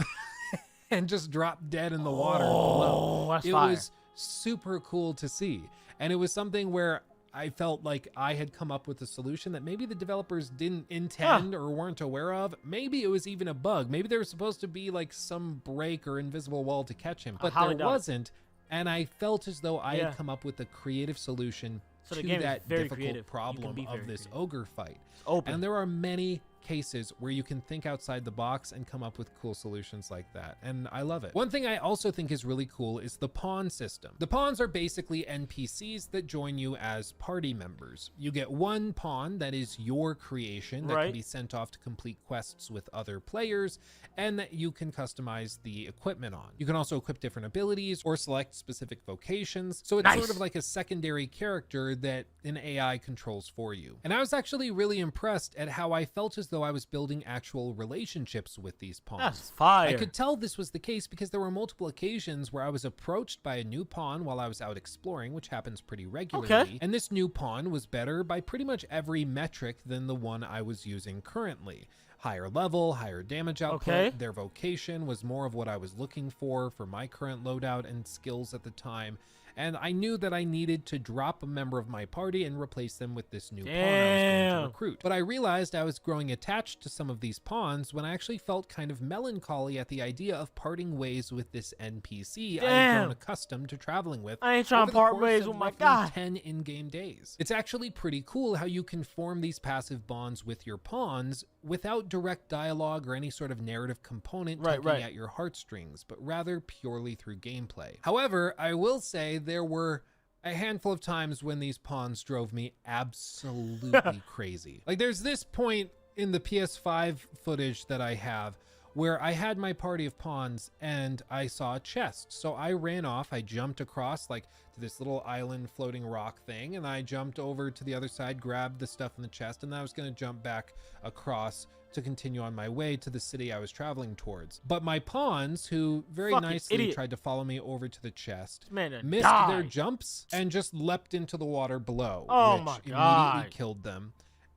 and just dropped dead in the water below. that's It fire. was super cool to see, and it was something where I felt like I had come up with a solution that maybe the developers didn't intend or weren't aware of. Maybe it was even a bug. Maybe there was supposed to be like some break or invisible wall to catch him, but highly there doubt it. wasn't. And I felt as though I had come up with a creative solution So the to game is that very difficult creative. You can problem be of very this creative. ogre fight. Open. And there are many cases where you can think outside the box and come up with cool solutions like that, and I love it. One thing I also think is really cool is the pawn system. The pawns are basically NPCs that join you as party members. You get one pawn that is your creation that can be sent off to complete quests with other players, and that you can customize the equipment on. You can also equip different abilities or select specific vocations, so it's sort of like a secondary character that an AI controls for you. And I was actually really impressed at how I felt as though I was building actual relationships with these pawns. That's fire. I could tell this was the case because there were multiple occasions where I was approached by a new pawn while I was out exploring, which happens pretty regularly. And this new pawn was better by pretty much every metric than the one I was using currently. Higher level, higher damage output. Their vocation was more of what I was looking for my current loadout and skills at the time. And I knew that I needed to drop a member of my party and replace them with this new pawn I was going to recruit. But I realized I was growing attached to some of these pawns when I actually felt kind of melancholy at the idea of parting ways with this NPC I had grown accustomed to traveling with. I ain't trying to part ways with my guy. 10 in-game days. It's actually pretty cool how you can form these passive bonds with your pawns without direct dialogue or any sort of narrative component tugging at your heartstrings, but rather purely through gameplay. However, I will say there were a handful of times when these pawns drove me absolutely crazy. Like there's this point in the PS5 footage that I have where I had my party of pawns and I saw a chest. So I ran off, I jumped across like to this little island floating rock thing, and I jumped over to the other side, grabbed the stuff in the chest, and I was gonna jump back across to continue on my way to the city I was traveling towards. But my pawns, who very nicely tried to follow me over to the chest, missed their jumps and just leapt into the water below, which immediately killed them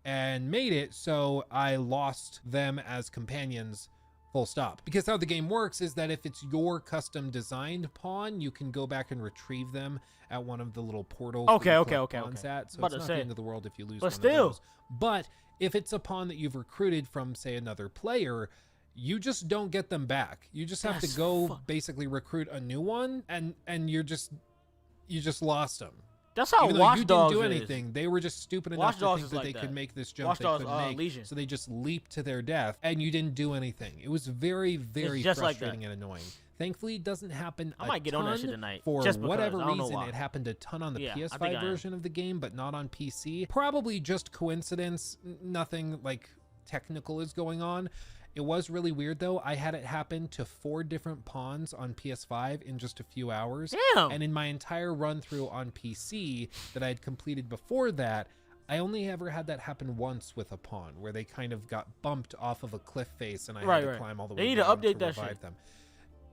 and made it so I lost them as companions. Full stop. Because how the game works is that if it's your custom designed pawn, you can go back and retrieve them at one of the little portals. Pawns at. So it's not the end of the world if you lose one of those. But if it's a pawn that you've recruited from, say, another player, you just don't get them back. You just have to go basically recruit a new one, and you just lost them. That's how Even though Watch you Dogs didn't do is. anything, they were just stupid Watch enough to Dogs think is that like they that. could make this jump Watch they Dogs, couldn't make. Legion. So they just leaped to their death, and you didn't do anything. It was very, very just like frustrating that. and annoying. Thankfully, it doesn't happen I might get on that shit tonight. for just because. whatever I don't know reason. why. It happened a ton on the Yeah, I think I PS5 am. version of the game, but not on PC. Probably just coincidence. Nothing like technical is going on. It was really weird though. I had it happen to 4 different pawns on PS5 in just a few hours. Damn. And in my entire run through on PC that I had completed before that, I only ever had that happen once with a pawn where they kind of got bumped off of a cliff face and I had to climb all the way They need to down update that revive shit. them.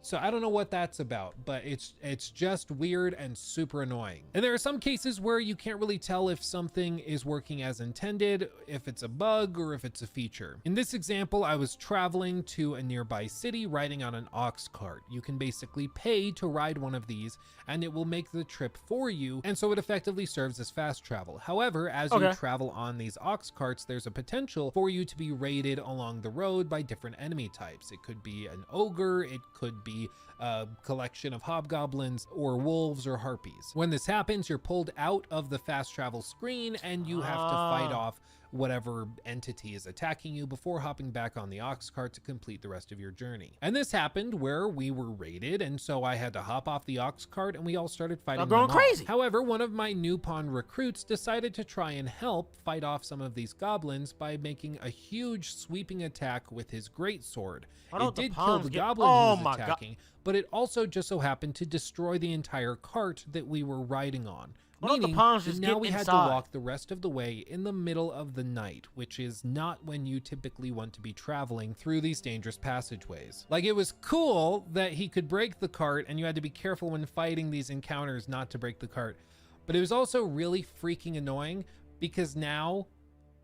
So I don't know what that's about, but it's just weird and super annoying. And there are some cases where you can't really tell if something is working as intended, if it's a bug or if it's a feature. In this example, I was traveling to a nearby city riding on an ox cart. You can basically pay to ride one of these and it will make the trip for you, and so it effectively serves as fast travel. However, as you travel on these ox carts, there's a potential for you to be raided along the road by different enemy types. It could be an ogre, it could be a collection of hobgoblins or wolves or harpies. When this happens, you're pulled out of the fast travel screen and you have to fight off whatever entity is attacking you before hopping back on the ox cart to complete the rest of your journey. And this happened where we were raided, and so I had to hop off the ox cart and we all started fighting them off. Crazy. However, one of my new pawn recruits decided to try and help fight off some of these goblins by making a huge sweeping attack with his greatsword. It did kill the goblin he was attacking, but it also just so happened to destroy the entire cart that we were riding on. Meaning, now we had to walk the rest of the way in the middle of the night, which is not when you typically want to be traveling through these dangerous passageways. Like, it was cool that he could break the cart and you had to be careful when fighting these encounters not to break the cart. But it was also really freaking annoying because now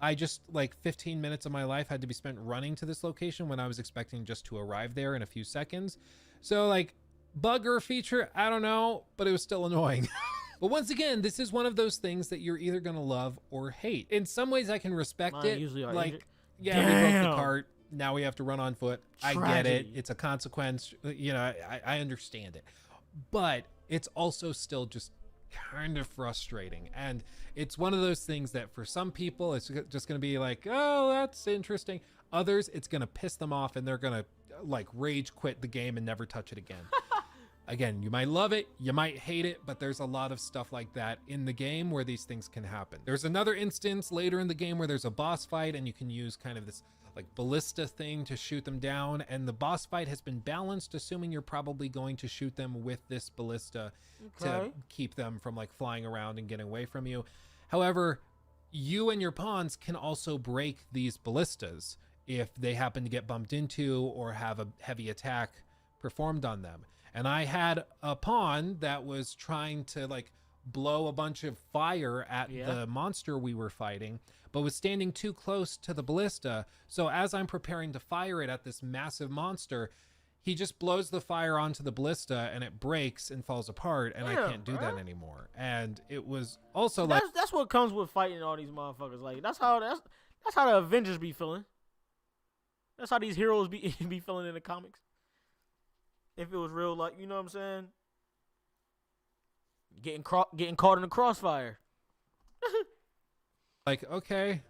I just, like, 15 minutes of my life had to be spent running to this location when I was expecting just to arrive there in a few seconds. So, like, bug or feature, I don't know, but it was still annoying. But once again, this is one of those things that you're either going to love or hate. In some ways, I can respect it. Like, yeah, we broke the cart. Now we have to run on foot. I get it. It's a consequence. You know, I understand it. But it's also still just kind of frustrating. And it's one of those things that for some people, it's just going to be like, oh, that's interesting. Others, it's going to piss them off and they're going to like rage quit the game and never touch it again. Again, you might love it, you might hate it, but there's a lot of stuff like that in the game where these things can happen. There's another instance later in the game where there's a boss fight and you can use kind of this like ballista thing to shoot them down, and the boss fight has been balanced, assuming you're probably going to shoot them with this ballista to keep them from like flying around and getting away from you. However, you and your pawns can also break these ballistas if they happen to get bumped into or have a heavy attack performed on them. And I had a pawn that was trying to like blow a bunch of fire at the monster we were fighting, but was standing too close to the ballista. So as I'm preparing to fire it at this massive monster, he just blows the fire onto the ballista and it breaks and falls apart, and I can't do that anymore. And it was also like that's what comes with fighting all these motherfuckers. Like that's how the Avengers be feeling. That's how these heroes be feeling in the comics. If it was real, like, you know what I'm saying? Getting caught in the crossfire. like, okay,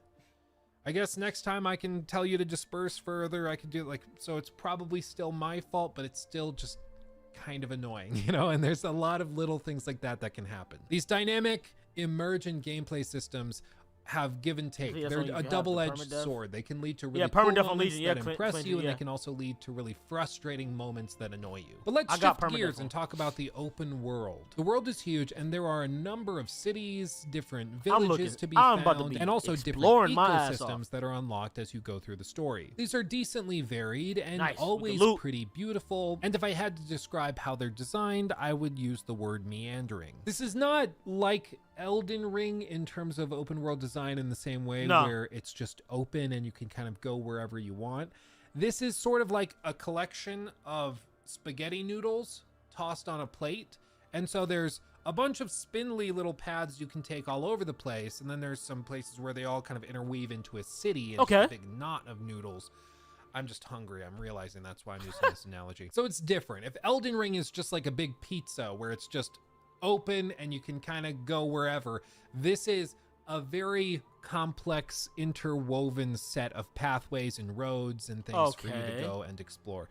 I guess next time I can tell you to disperse further. I can do like, so it's probably still my fault, but it's still just kind of annoying, you know? And there's a lot of little things like that can happen. These dynamic emergent gameplay systems have give and take. They're a double-edged sword. They can lead to really cool moments that impress you, and they can also lead to really frustrating moments that annoy you. But let's shift gears and talk about the open world. The world is huge, and there are a number of cities, different villages to be found, and also different ecosystems that are unlocked as you go through the story. These are decently varied and always pretty beautiful, and if I had to describe how they're designed, I would use the word meandering. This is not like Elden Ring in terms of open world design in the same way where it's just open and you can kind of go wherever you want. This is sort of like a collection of spaghetti noodles tossed on a plate. And so there's a bunch of spindly little paths you can take all over the place. And then there's some places where they all kind of interweave into a city and a big knot of noodles. I'm just hungry. I'm realizing that's why I'm using this analogy. So it's different. If Elden Ring is just like a big pizza where it's just open and you can kind of go wherever. This is a very complex interwoven set of pathways and roads and things for you to go and explore.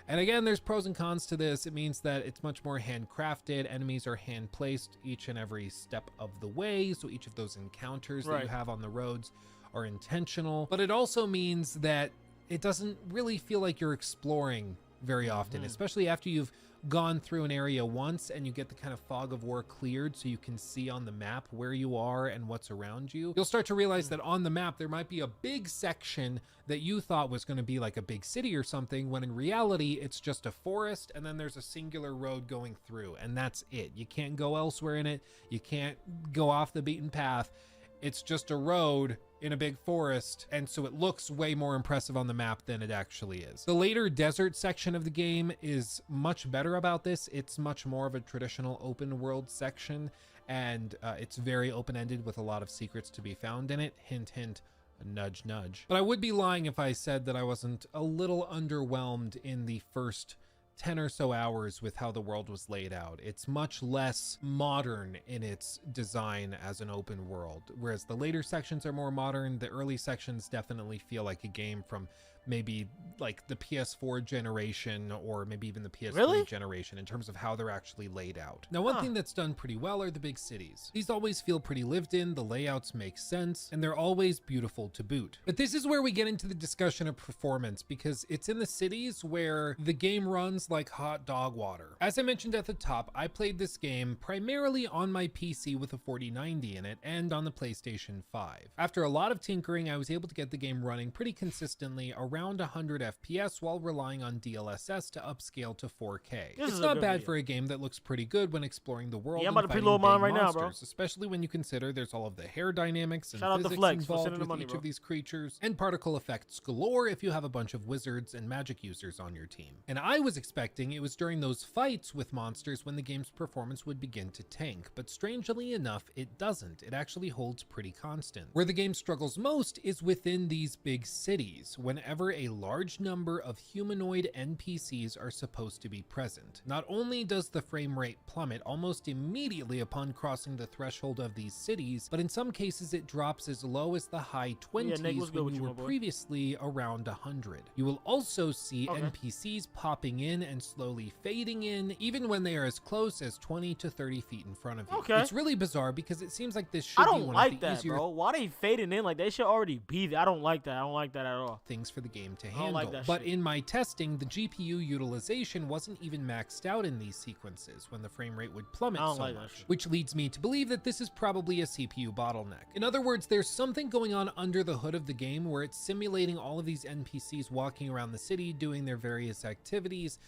And again, there's pros and cons to this. It means that it's much more handcrafted. Enemies are hand placed each and every step of the way. So each of those encounters that you have on the roads are intentional. But it also means that it doesn't really feel like you're exploring very often, especially after you've gone through an area once and you get the kind of fog of war cleared so you can see on the map where you are and what's around you. You'll start to realize that on the map there might be a big section that you thought was going to be like a big city or something, when in reality it's just a forest and then there's a singular road going through, and that's it. You can't go elsewhere in it. You can't go off the beaten path. It's just a road in a big forest, and so it looks way more impressive on the map than it actually is. The later desert section of the game is much better about this. It's much more of a traditional open world section, and it's very open-ended with a lot of secrets to be found in it. Hint, hint, nudge, nudge. But I would be lying if I said that I wasn't a little underwhelmed in the first 10 or so hours with how the world was laid out. It's much less modern in its design as an open world, whereas the later sections are more modern. The early sections definitely feel like a game from maybe like the PS4 generation, or maybe even the PS3 generation, in terms of how they're actually laid out. Now, one thing that's done pretty well are the big cities. These always feel pretty lived in, the layouts make sense, and they're always beautiful to boot. But this is where we get into the discussion of performance, because it's in the cities where the game runs like hot dog water. As I mentioned at the top, I played this game primarily on my PC with a 4090 in it and on the PlayStation 5. After a lot of tinkering, I was able to get the game running pretty consistently around 100 FPS while relying on DLSS to upscale to 4K. It's not bad for a game that looks pretty good when exploring the world. Yeah, I'm about to preload mine right now, bro. Especially when you consider there's all of the hair dynamics and shout out physics to Flex involved with each of these creatures, and particle effects galore if you have a bunch of wizards and magic users on your team. And I was expecting it was during those fights with monsters when the game's performance would begin to tank, but strangely enough, it doesn't. It actually holds pretty constant. Where the game struggles most is within these big cities, whenever a large number of humanoid NPCs are supposed to be present. Not only does the frame rate plummet almost immediately upon crossing the threshold of these cities, but in some cases it drops as low as the high 20s when you were previously around 100. You will also see NPCs popping in and slowly fading in, even when they are as close as 20 to 30 feet in front of you. It's really bizarre because it seems like this should be one of the easier, bro. Why they fading in? Like, they should already be there. I don't like that. I don't like that at all. Things for the game to handle. But in my testing, the GPU utilization wasn't even maxed out in these sequences when the frame rate would plummet so much, which leads me to believe that this is probably a CPU bottleneck. In other words, there's something going on under the hood of the game where it's simulating all of these NPCs walking around the city doing their various activities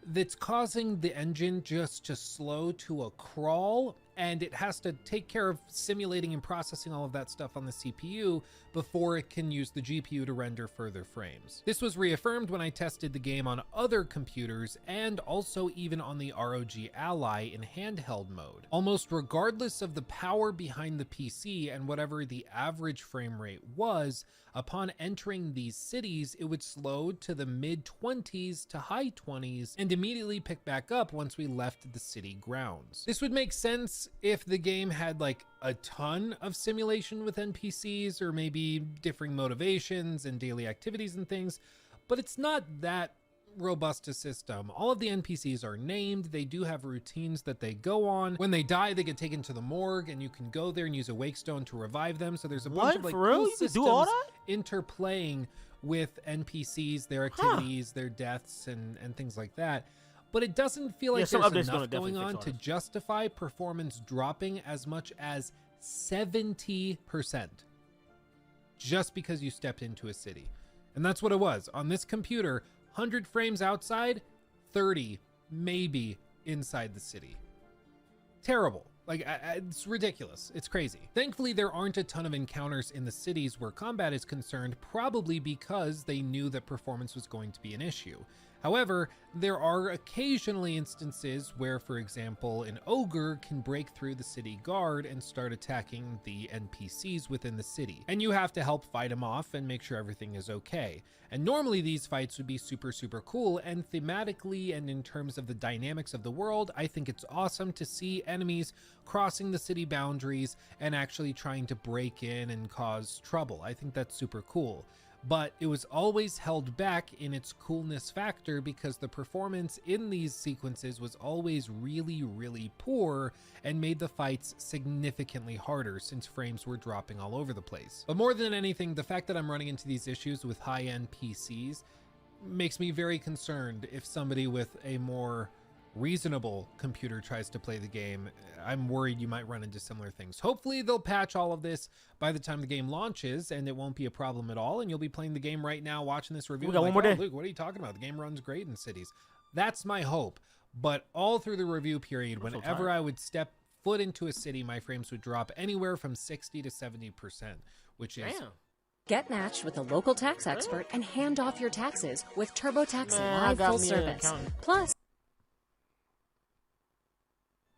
that's causing the engine just to slow to a crawl, and it has to take care of simulating and processing all of that stuff on the CPU before it can use the GPU to render further frames. This was reaffirmed when I tested the game on other computers and also even on the ROG Ally in handheld mode. Almost regardless of the power behind the PC and whatever the average frame rate was, upon entering these cities, it would slow to the mid-20s to high 20s and immediately pick back up once we left the city grounds. This would make sense if the game had like a ton of simulation with NPCs, or maybe differing motivations and daily activities and things, but it's not that robust a system. All of the NPCs are named. They do have routines that they go on. When they die, they get taken to the morgue, and you can go there and use a wake stone to revive them. So there's a bunch of like cool systems interplaying with NPCs, their activities, their deaths, and things like that. But it doesn't feel like there's enough going on to justify performance dropping as much as 70% just because you stepped into a city. And that's what it was. On this computer, 100 frames outside, 30 maybe inside the city. Terrible. Like, it's ridiculous. It's crazy. Thankfully, there aren't a ton of encounters in the cities where combat is concerned, probably because they knew that performance was going to be an issue. However, there are occasionally instances where, for example, an ogre can break through the city guard and start attacking the NPCs within the city. And you have to help fight him off and make sure everything is okay. And normally these fights would be super, super cool, and thematically and in terms of the dynamics of the world, I think it's awesome to see enemies crossing the city boundaries and actually trying to break in and cause trouble. I think that's super cool. But it was always held back in its coolness factor because the performance in these sequences was always really, really poor and made the fights significantly harder since frames were dropping all over the place. But more than anything, the fact that I'm running into these issues with high-end PCs makes me very concerned if somebody with a more reasonable computer tries to play the game. I'm worried you might run into similar things. Hopefully they'll patch all of this by the time the game launches and it won't be a problem at all, and you'll be playing the game right now watching this review. We got one more day. Luke, what are you talking about? The game runs great in cities. That's my hope. But all through the review period, whenever I would step foot into a city, my frames would drop anywhere from 60 to 70%, which is Get matched with a local tax expert and hand off your taxes with TurboTax Man, Live got Full me an Service. accountant. Plus,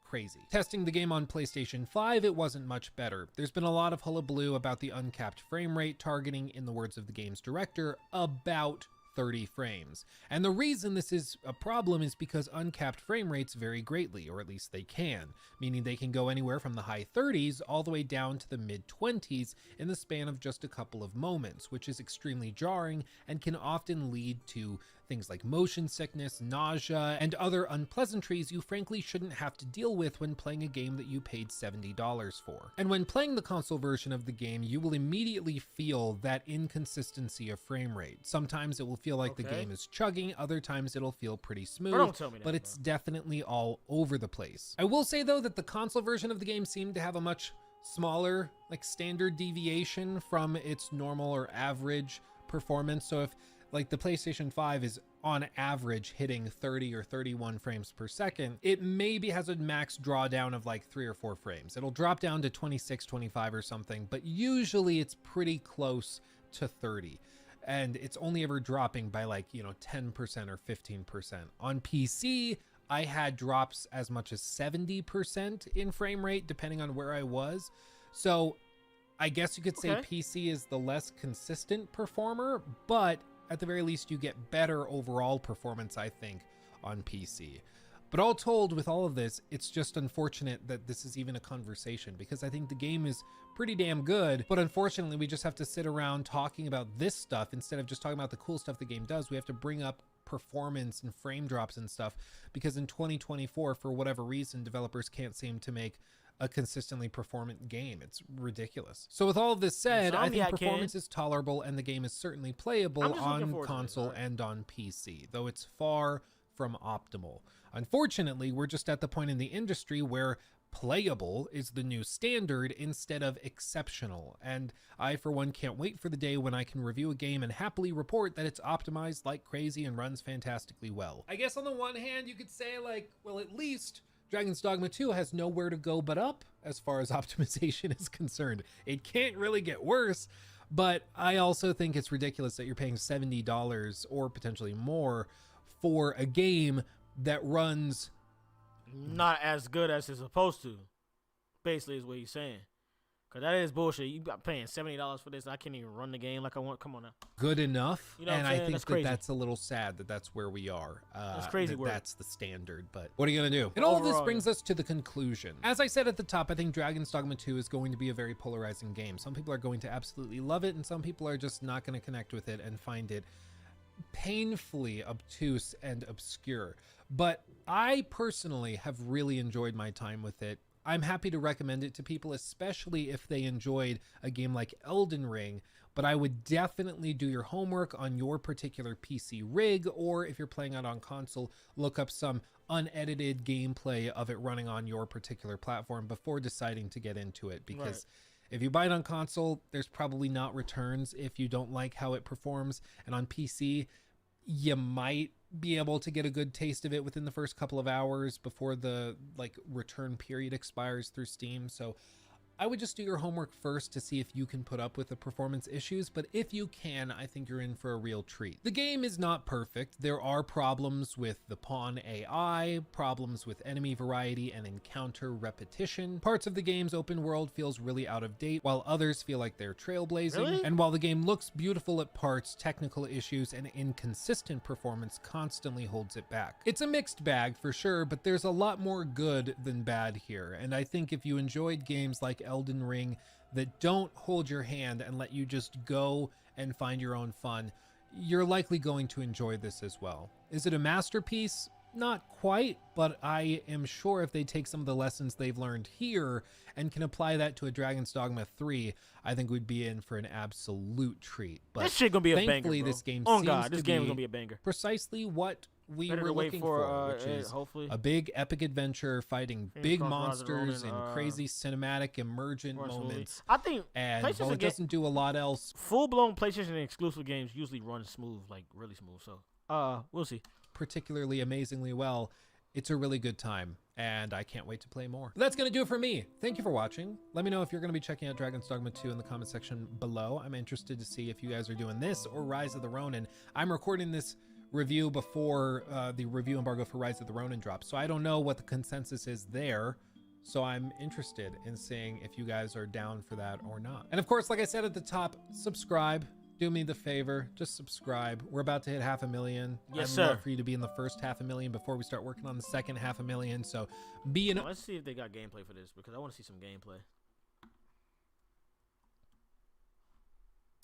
crazy. Testing the game on PlayStation 5, it wasn't much better. There's been a lot of hullabaloo about the uncapped frame rate targeting, in the words of the game's director, about 30 frames. And the reason this is a problem is because uncapped frame rates vary greatly, or at least they can, meaning they can go anywhere from the high 30s all the way down to the mid 20s in the span of just a couple of moments, which is extremely jarring and can often lead to things like motion sickness, nausea, and other unpleasantries you frankly shouldn't have to deal with when playing a game that you paid $70 for. And when playing the console version of the game, you will immediately feel that inconsistency of frame rate. Sometimes it will feel like the game is chugging, other times it'll feel pretty smooth, don't tell me that, but it's definitely all over the place. I will say though that the console version of the game seemed to have a much smaller, like, standard deviation from its normal or average performance. So if like the PlayStation 5 is on average hitting 30 or 31 frames per second, it maybe has a max drawdown of like 3 or 4 frames. It'll drop down to 26, 25 or something, but usually it's pretty close to 30. And it's only ever dropping by like, 10% or 15%. On PC, I had drops as much as 70% in frame rate, depending on where I was. So I guess you could say PC is the less consistent performer, but at the very least, you get better overall performance, I think, on PC. But all told, with all of this, it's just unfortunate that this is even a conversation, because I think the game is pretty damn good, but unfortunately, we just have to sit around talking about this stuff instead of just talking about the cool stuff the game does. We have to bring up performance and frame drops and stuff, because in 2024, for whatever reason, developers can't seem to make a consistently performant game. It's ridiculous. So with all of this said, I think performance is tolerable and the game is certainly playable on console and on PC, though it's far from optimal. Unfortunately, we're just at the point in the industry where playable is the new standard instead of exceptional, and I for one can't wait for the day when I can review a game and happily report that it's optimized like crazy and runs fantastically well. I guess on the one hand you could say, like, well, at least Dragon's Dogma 2 has nowhere to go but up as far as optimization is concerned. It can't really get worse, but I also think it's ridiculous that you're paying $70 or potentially more for a game that runs not as good as it's supposed to, basically, is what he's saying. Because that is bullshit. You got paying $70 for this, and I can't even run the game like I want. Come on now. Good enough. You know and what I'm I saying? think that's a little sad that that's where we are. That's crazy work. That's the standard, but what are you going to do? And all of this brings us to the conclusion. As I said at the top, I think Dragon's Dogma 2 is going to be a very polarizing game. Some people are going to absolutely love it, and some people are just not going to connect with it and find it painfully obtuse and obscure. But I personally have really enjoyed my time with it. I'm happy to recommend it to people, especially if they enjoyed a game like Elden Ring, but I would definitely do your homework on your particular PC rig, or if you're playing it on console, look up some unedited gameplay of it running on your particular platform before deciding to get into it, because if you buy it on console, there's probably not returns if you don't like how it performs, and on PC, you might be able to get a good taste of it within the first couple of hours before the return period expires through Steam. So I would just do your homework first to see if you can put up with the performance issues, but if you can, I think you're in for a real treat. The game is not perfect. There are problems with the pawn AI, problems with enemy variety and encounter repetition. Parts of the game's open world feels really out of date, while others feel like they're trailblazing. Really? And while the game looks beautiful at parts, technical issues and inconsistent performance constantly holds it back. It's a mixed bag for sure, but there's a lot more good than bad here, and I think if you enjoyed games like Elden Ring that don't hold your hand and let you just go and find your own fun, you're likely going to enjoy this as well. Is it a masterpiece? Not quite, but I am sure if they take some of the lessons they've learned here and can apply that to a Dragon's Dogma 3, I think we'd be in for an absolute treat. But this shit gonna be a banger, thankfully, bro. this game Oh seems God, this to game be is gonna be a banger. precisely what we Better were to wait looking for, for, which is hopefully a big epic adventure fighting Fingers big crossed Rise of the monsters Ronin, and crazy cinematic emergent Force Movie. moments. I think And while PlayStation it doesn't do a lot else, full-blown PlayStation exclusive games usually run smooth, like really smooth. So, we'll see. particularly amazingly well, it's a really good time, and I can't wait to play more. But that's going to do it for me. Thank you for watching. Let me know if you're going to be checking out Dragon's Dogma 2 in the comment section below. I'm interested to see if you guys are doing this or Rise of the Ronin. I'm recording this review before the review embargo for Rise of the Ronin drops, so I don't know what the consensus is there. So I'm interested in seeing if you guys are down for that or not. And of course, like I said at the top, subscribe. Do me the favor, just subscribe. We're about to hit 500,000. Yes, I'd sir. love for you to be in the first 500,000 before we start working on the second 500,000. So be in. Let's see if they got gameplay for this, because I want to see some gameplay.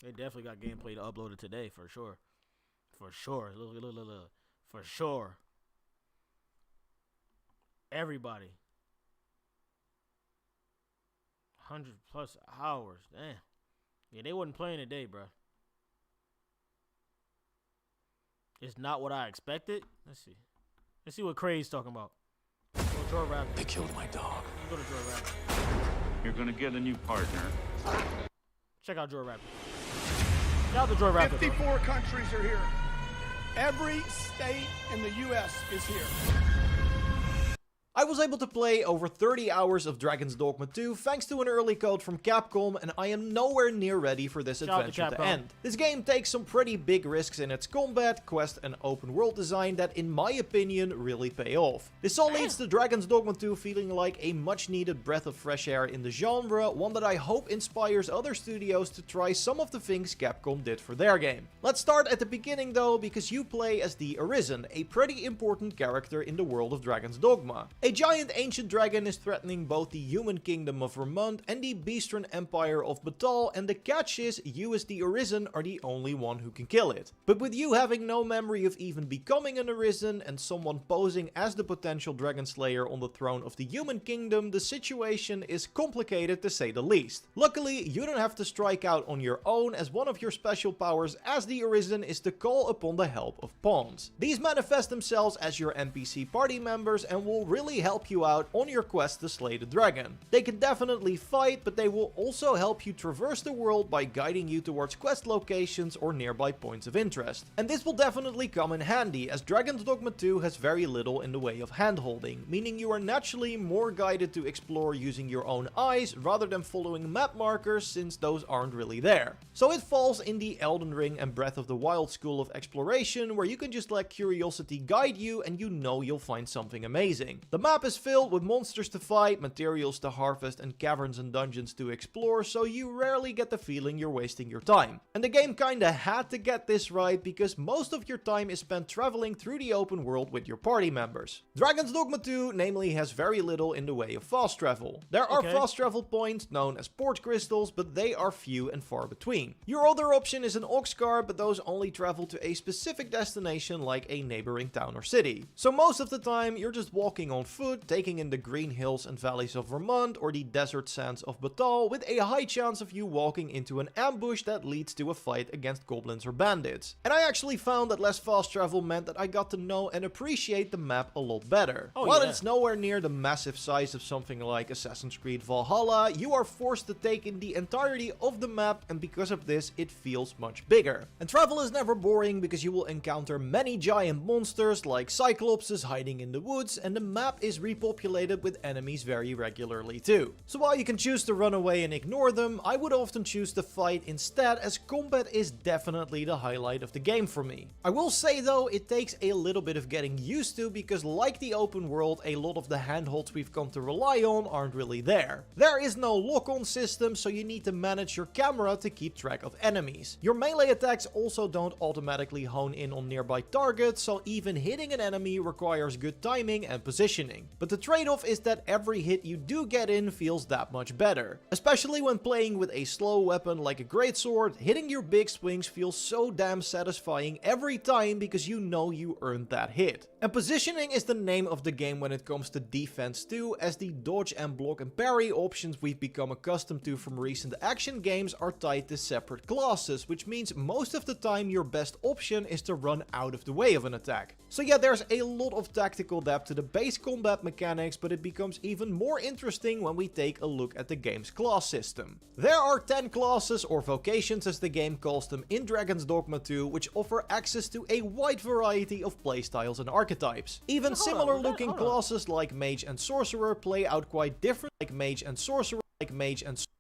They definitely got gameplay to upload it today, for sure. For sure. Look. For sure. Everybody. 100+ hours. Damn. Yeah, they wasn't playing today, bro. It's not what I expected. Let's see. Let's see what Craig's talking about. Go to Joy Raptor. They killed my dog. Let's go to Joy Raptor. You're gonna get a new partner. Check out Joy Raptor. Shout out to Joy Raptor. 54 countries are here. Every state in the U.S. is here. I was able to play over 30 hours of Dragon's Dogma 2 thanks to an early code from Capcom, and I am nowhere near ready for this adventure to end. This game takes some pretty big risks in its combat, quest and open world design that in my opinion really pay off. This all leads to Dragon's Dogma 2 feeling like a much needed breath of fresh air in the genre, one that I hope inspires other studios to try some of the things Capcom did for their game. Let's start at the beginning though, because you play as the Arisen, a pretty important character in the world of Dragon's Dogma. A giant ancient dragon is threatening both the human kingdom of Vermont and the Beastren Empire of Batal, and the catch is you as the Arisen are the only one who can kill it. But with you having no memory of even becoming an Arisen and someone posing as the potential dragon slayer on the throne of the human kingdom, the situation is complicated to say the least. Luckily, you don't have to strike out on your own, as one of your special powers as the Arisen is to call upon the help of pawns. These manifest themselves as your NPC party members and will really help you out on your quest to slay the dragon. They can definitely fight, but they will also help you traverse the world by guiding you towards quest locations or nearby points of interest. And this will definitely come in handy, as Dragon's Dogma 2 has very little in the way of handholding, meaning you are naturally more guided to explore using your own eyes rather than following map markers, since those aren't really there. So it falls in the Elden Ring and Breath of the Wild school of exploration, where you can just let curiosity guide you and you know you'll find something amazing. The map is filled with monsters to fight, materials to harvest and caverns and dungeons to explore, so you rarely get the feeling you're wasting your time. And the game kinda had to get this right, because most of your time is spent traveling through the open world with your party members. Dragon's Dogma 2 namely has very little in the way of fast travel. There are fast travel points known as port crystals, but they are few and far between. Your other option is an ox cart, but those only travel to a specific destination like a neighboring town or city. So most of the time you're just walking on foot, taking in the green hills and valleys of Vermont or the desert sands of Batal, with a high chance of you walking into an ambush that leads to a fight against goblins or bandits. And I actually found that less fast travel meant that I got to know and appreciate the map a lot better. While it's nowhere near the massive size of something like Assassin's Creed Valhalla, you are forced to take in the entirety of the map, and because of this it feels much bigger. And travel is never boring, because you will encounter many giant monsters like cyclopses hiding in the woods, and the map is repopulated with enemies very regularly too. So while you can choose to run away and ignore them, I would often choose to fight instead, as combat is definitely the highlight of the game for me. I will say though, it takes a little bit of getting used to, because like the open world, a lot of the handholds we've come to rely on aren't really there. There is no lock-on system, so you need to manage your camera to keep track of enemies. Your melee attacks also don't automatically hone in on nearby targets, so even hitting an enemy requires good timing and positioning. But the trade-off is that every hit you do get in feels that much better. Especially when playing with a slow weapon like a greatsword, hitting your big swings feels so damn satisfying every time, because you know you earned that hit. And positioning is the name of the game when it comes to defense too, as the dodge and block and parry options we've become accustomed to from recent action games are tied to separate classes, which means most of the time your best option is to run out of the way of an attack. So yeah, there's a lot of tactical depth to the base combat mechanics, but it becomes even more interesting when we take a look at the game's class system. There are 10 classes, or vocations as the game calls them, in Dragon's Dogma 2, which offer access to a wide variety of playstyles and archetypes. Even similar looking classes like Mage and Sorcerer play out quite different,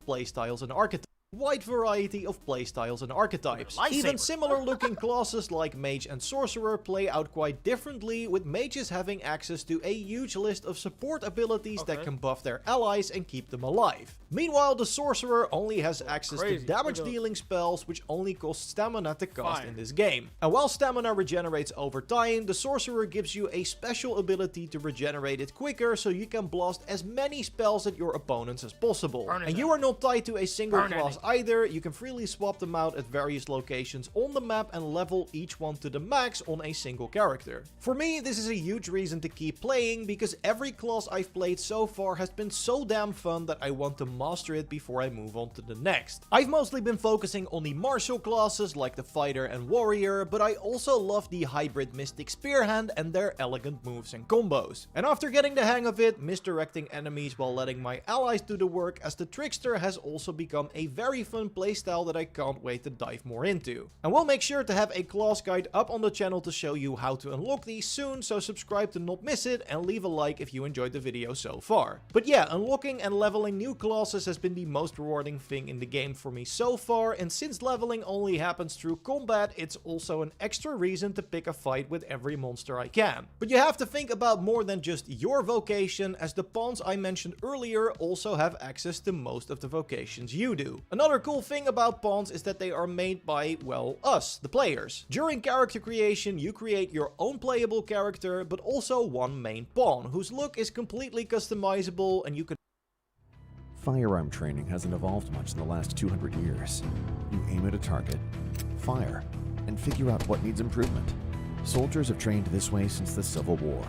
playstyles and archetypes. Wide variety of playstyles and archetypes. Even similar looking classes like Mage and Sorcerer play out quite differently, with mages having access to a huge list of support abilities that can buff their allies and keep them alive. Meanwhile, the Sorcerer only has access to damage dealing spells, which only cost stamina to cast in this game. And while stamina regenerates over time, the Sorcerer gives you a special ability to regenerate it quicker, so you can blast as many spells at your opponents as possible. And you are not tied to a single class either. You can freely swap them out at various locations on the map and level each one to the max on a single character. For me, this is a huge reason to keep playing, because every class I've played so far has been so damn fun that I want to master it before I move on to the next. I've mostly been focusing on the martial classes like the fighter and warrior, but I also love the hybrid mystic spearhand and their elegant moves and combos. And after getting the hang of it, misdirecting enemies while letting my allies do the work as the trickster has also become a very fun playstyle that I can't wait to dive more into. And we'll make sure to have a class guide up on the channel to show you how to unlock these soon, so subscribe to not miss it and leave a like if you enjoyed the video so far. But yeah, unlocking and leveling new classes has been the most rewarding thing in the game for me so far, and since leveling only happens through combat, it's also an extra reason to pick a fight with every monster I can. But you have to think about more than just your vocation, as the pawns I mentioned earlier also have access to most of the vocations you do. Another cool thing about pawns is that they are made by, well, us, the players. During character creation, you create your own playable character, but also one main pawn, whose look is completely customizable, and you can Firearm training hasn't evolved much in the last 200 years. You aim at a target, fire, and figure out what needs improvement. Soldiers have trained this way since the Civil War.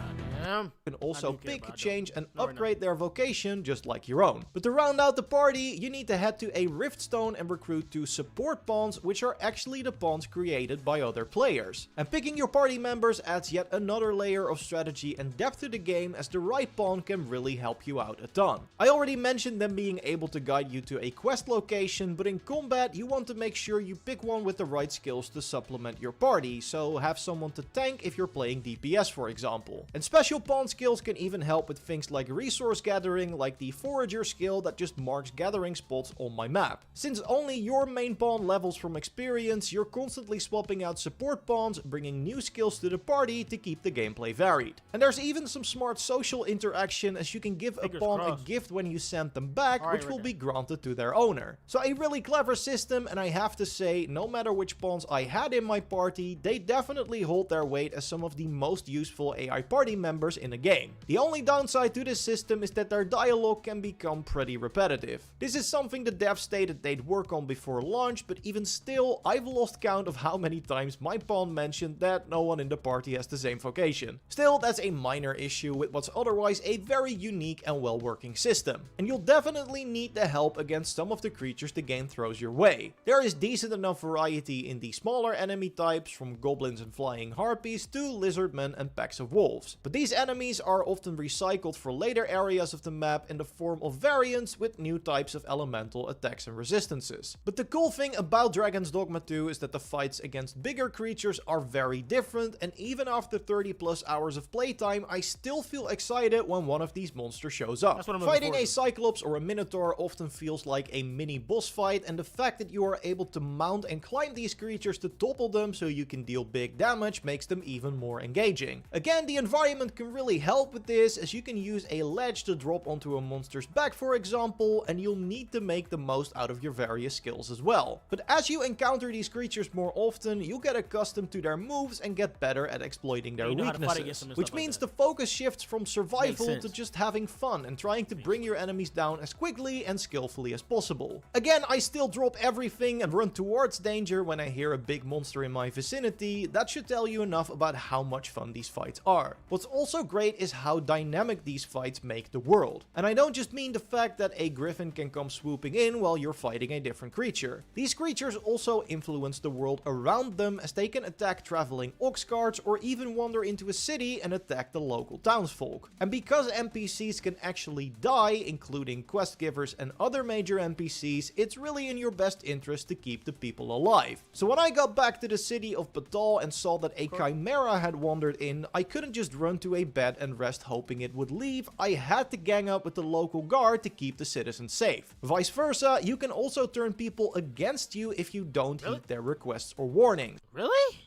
Can also pick, change, and upgrade their vocation just like your own. But to round out the party, you need to head to a Riftstone and recruit 2 support pawns, which are actually the pawns created by other players. And picking your party members adds yet another layer of strategy and depth to the game, as the right pawn can really help you out a ton. I already mentioned them being able to guide you to a quest location, but in combat you want to make sure you pick one with the right skills to supplement your party, so have someone to tank if you're playing DPS, for example. And special pawn skills can even help with things like resource gathering, like the forager skill that just marks gathering spots on my map. Since only your main pawn levels from experience, you're constantly swapping out support pawns, bringing new skills to the party to keep the gameplay varied. And there's even some smart social interaction, as you can give a pawn a gift when you send them back, which will be granted to their owner. So a really clever system, and I have to say, no matter which pawns I had in my party, they definitely hold their weight as some of the most useful AI party members in the game. The only downside to this system is that their dialogue can become pretty repetitive. This is something the devs stated they'd work on before launch, but even still, I've lost count of how many times my pawn mentioned that no one in the party has the same vocation. Still, that's a minor issue with what's otherwise a very unique and well-working system. And you'll definitely need the help against some of the creatures the game throws your way. There is decent enough variety in the smaller enemy types, from goblins and flying harpies to lizardmen and packs of wolves. But these These enemies are often recycled for later areas of the map in the form of variants with new types of elemental attacks and resistances. But the cool thing about Dragon's Dogma 2 is that the fights against bigger creatures are very different, and even after 30 plus hours of playtime, I still feel excited when one of these monsters shows up. Fighting a Cyclops or a Minotaur often feels like a mini boss fight, and the fact that you are able to mount and climb these creatures to topple them so you can deal big damage makes them even more engaging. Again, the environment can really help with this, as you can use a ledge to drop onto a monster's back, for example, and you'll need to make the most out of your various skills as well. But as you encounter these creatures more often, you'll get accustomed to their moves and get better at exploiting their weaknesses, which means the focus shifts from survival to just having fun and trying to bring your enemies down as quickly and skillfully as possible. Again, I still drop everything and run towards danger when I hear a big monster in my vicinity. That should tell you enough about how much fun these fights are. What's also great is how dynamic these fights make the world. And I don't just mean the fact that a griffin can come swooping in while you're fighting a different creature. These creatures also influence the world around them, as they can attack traveling ox carts or even wander into a city and attack the local townsfolk. And because NPCs can actually die, including quest givers and other major NPCs, it's really in your best interest to keep the people alive. So when I got back to the city of Batal and saw that a chimera had wandered in, I couldn't just run to a bed and rest hoping it would leave. I had to gang up with the local guard to keep the citizens safe. Vice versa, you can also turn people against you if you don't heed their requests or warnings. Really?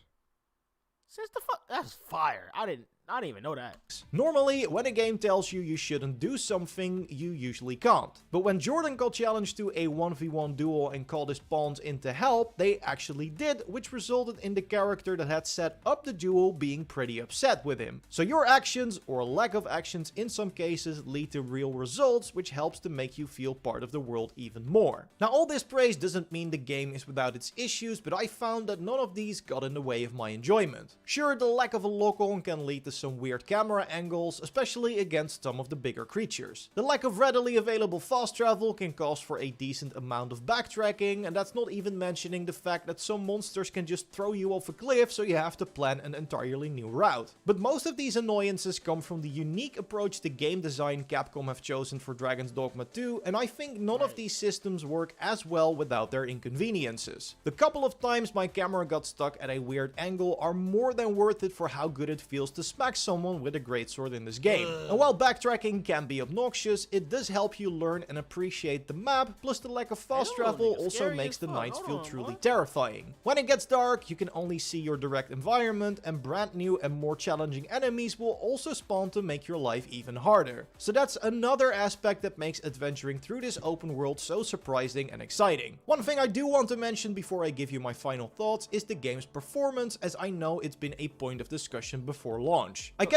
Since the fuck? That's fire. I didn't even know that. Normally, when a game tells you you shouldn't do something, you usually can't. But when Jordan got challenged to a 1v1 duel and called his pawns in to help, they actually did, which resulted in the character that had set up the duel being pretty upset with him. So your actions, or lack of actions in some cases, lead to real results, which helps to make you feel part of the world even more. Now, all this praise doesn't mean the game is without its issues, but I found that none of these got in the way of my enjoyment. Sure, the lack of a lock-on can lead to some weird camera angles, especially against some of the bigger creatures. The lack of readily available fast travel can cause for a decent amount of backtracking, and that's not even mentioning the fact that some monsters can just throw you off a cliff, so you have to plan an entirely new route. But most of these annoyances come from the unique approach to game design Capcom have chosen for Dragon's Dogma 2, and I think none of these systems work as well without their inconveniences. The couple of times my camera got stuck at a weird angle are more than worth it for how good it feels to smack someone with a greatsword in this game. And while backtracking can be obnoxious, it does help you learn and appreciate the map, plus the lack of fast travel also makes the nights feel truly terrifying. When it gets dark, you can only see your direct environment, and brand new and more challenging enemies will also spawn to make your life even harder. So that's another aspect that makes adventuring through this open world so surprising and exciting. One thing I do want to mention before I give you my final thoughts is the game's performance, as I know it's been a point of discussion before launch.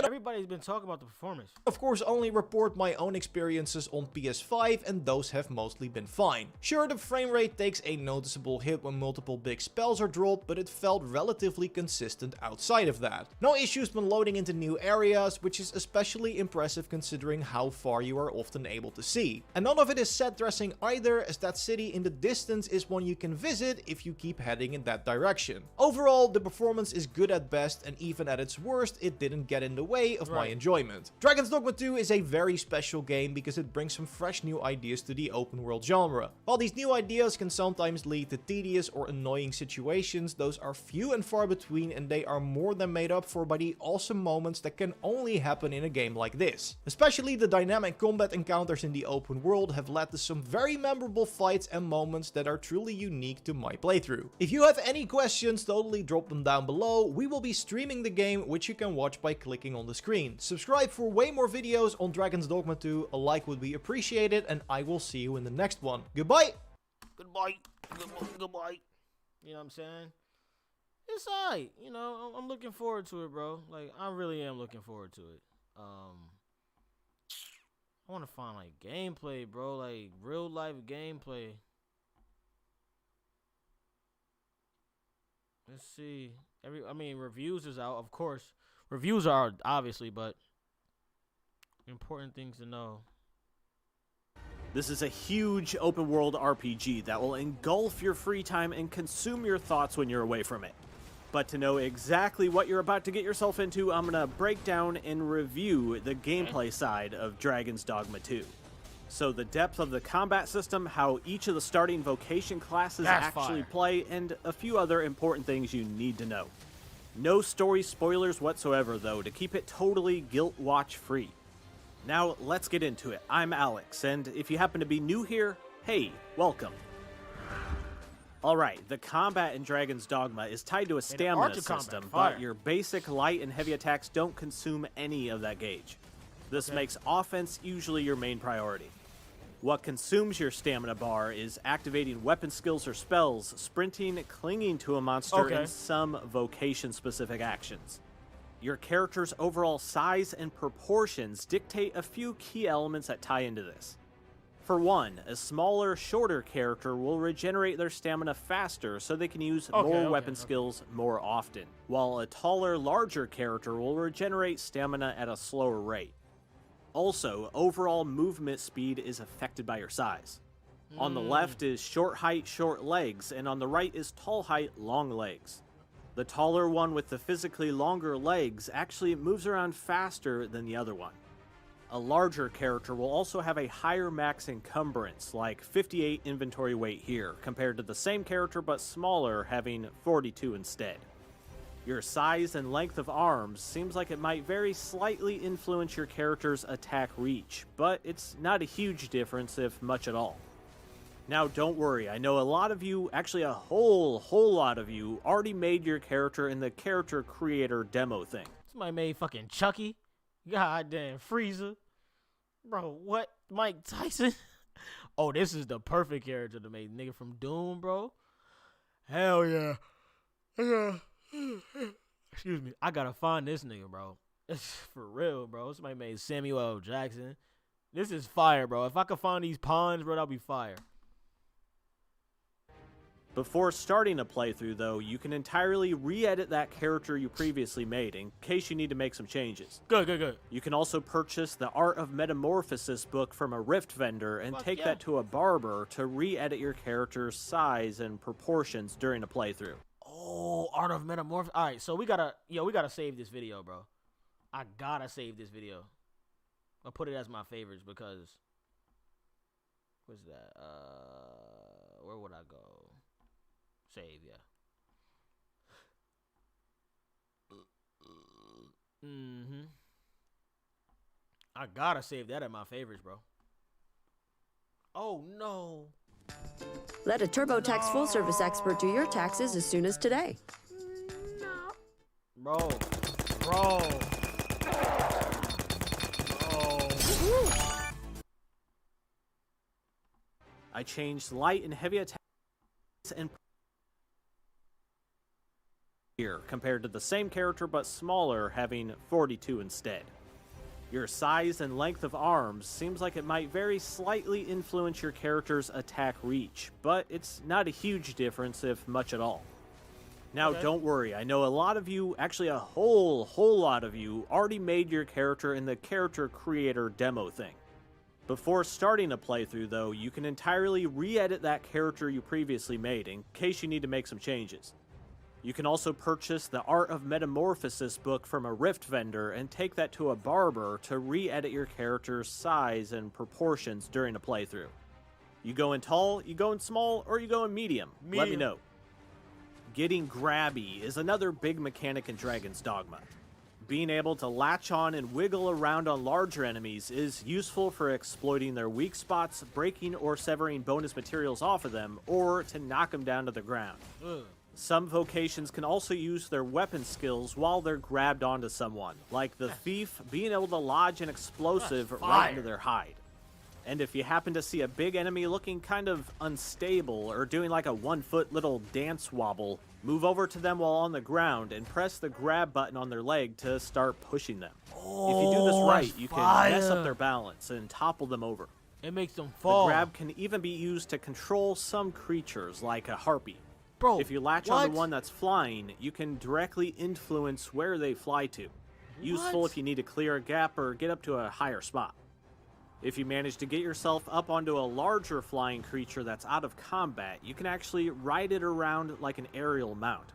Everybody's been talking about the performance. Of course, only report my own experiences on PS5, and those have mostly been fine. Sure, the frame rate takes a noticeable hit when multiple big spells are dropped, but it felt relatively consistent outside of that. No issues when loading into new areas, which is especially impressive considering how far you are often able to see. And none of it is set dressing either, as that city in the distance is one you can visit if you keep heading in that direction. Overall, the performance is good at best, and even at its worst, it didn't get in the way of my enjoyment. Dragon's Dogma 2 is a very special game because it brings some fresh new ideas to the open world genre. While these new ideas can sometimes lead to tedious or annoying situations, those are few and far between, and they are more than made up for by the awesome moments that can only happen in a game like this. Especially the dynamic combat encounters in the open world have led to some very memorable fights and moments that are truly unique to my playthrough. If you have any questions, totally drop them down below. We will be streaming the game, which you can watch by clicking on the screen. Subscribe for way more videos on Dragon's Dogma 2, a like would be appreciated, and I will see you in the next one. Goodbye! Goodbye. Goodbye. You know what I'm saying? It's alright. You know, I'm looking forward to it, bro. Like, I really am looking forward to it. I want to find, like, gameplay, bro. Like, real life gameplay. Let's see. Reviews is out, of course. Reviews are obviously, but important things to know. This is a huge open world RPG that will engulf your free time and consume your thoughts when you're away from it. But to know exactly what you're about to get yourself into, I'm going to break down and review the gameplay side of Dragon's Dogma 2. So the depth of the combat system, how each of the starting vocation classes actually play, and a few other important things you need to know. No story spoilers whatsoever, though, to keep it totally Guilt Watch free. Now, let's get into it. I'm Alex, and if you happen to be new here, hey, welcome. Alright, the combat in Dragon's Dogma is tied to a stamina system, but your basic light and heavy attacks don't consume any of that gauge. This makes offense usually your main priority. What consumes your stamina bar is activating weapon skills or spells, sprinting, clinging to a monster, and some vocation-specific actions. Your character's overall size and proportions dictate a few key elements that tie into this. For one, a smaller, shorter character will regenerate their stamina faster so they can use more weapon skills more often, while a taller, larger character will regenerate stamina at a slower rate. Also, overall movement speed is affected by your size. On the left is short height, short legs, and on the right is tall height, long legs. The taller one with the physically longer legs actually moves around faster than the other one. A larger character will also have a higher max encumbrance, like 58 inventory weight here, compared to the same character but smaller, having 42 instead. Your size and length of arms seems like it might very slightly influence your character's attack reach, but it's not a huge difference if much at all. Now don't worry, I know a lot of you, actually a whole lot of you, already made your character in the character creator demo thing. Somebody made fucking Chucky, goddamn Freezer. Bro, what? Mike Tyson? Oh, this is the perfect character to make. Nigga from Doom, bro. Hell yeah. Excuse me. I gotta find this nigga, bro. It's for real, bro. Somebody made Samuel L. Jackson. This is fire, bro. If I could find these pawns, bro, that'll be fire. Before starting a playthrough, though, you can entirely re-edit that character you previously made in case you need to make some changes. Good. You can also purchase the Art of Metamorphosis book from a Rift vendor and take that to a barber to re-edit your character's size and proportions during a playthrough. Oh, Art of Metamorphosis. All right, so we gotta save this video, bro. I gotta save this video. I'll put it as my favorites because what's that? Where would I go? Save, yeah. I gotta save that at my favorites, bro. Oh no. Let a TurboTax full service expert do your taxes as soon as today. Bro. I changed light and heavy attacks and here compared to the same character but smaller, having 42 instead. Your size and length of arms seems like it might very slightly influence your character's attack reach, but it's not a huge difference if much at all. Now don't worry, I know a lot of you, actually a whole lot of you, already made your character in the character creator demo thing. Before starting a playthrough, though, you can entirely re-edit that character you previously made in case you need to make some changes. You can also purchase the Art of Metamorphosis book from a Rift vendor and take that to a barber to re-edit your character's size and proportions during a playthrough. You go in tall, you go in small, or you go in medium. Let me know. Getting grabby is another big mechanic in Dragon's Dogma. Being able to latch on and wiggle around on larger enemies is useful for exploiting their weak spots, breaking or severing bonus materials off of them, or to knock them down to the ground. Some vocations can also use their weapon skills while they're grabbed onto someone, like the thief being able to lodge an explosive right into their hide. And if you happen to see a big enemy looking kind of unstable or doing like a 1-foot little dance wobble, move over to them while on the ground and press the grab button on their leg to start pushing them. If you do this right, you can mess up their balance and topple them over. It makes them fall. The grab can even be used to control some creatures, like a harpy. Bro, if you latch on the one that's flying, you can directly influence where they fly to. Useful if you need to clear a gap or get up to a higher spot. If you manage to get yourself up onto a larger flying creature that's out of combat, you can actually ride it around like an aerial mount.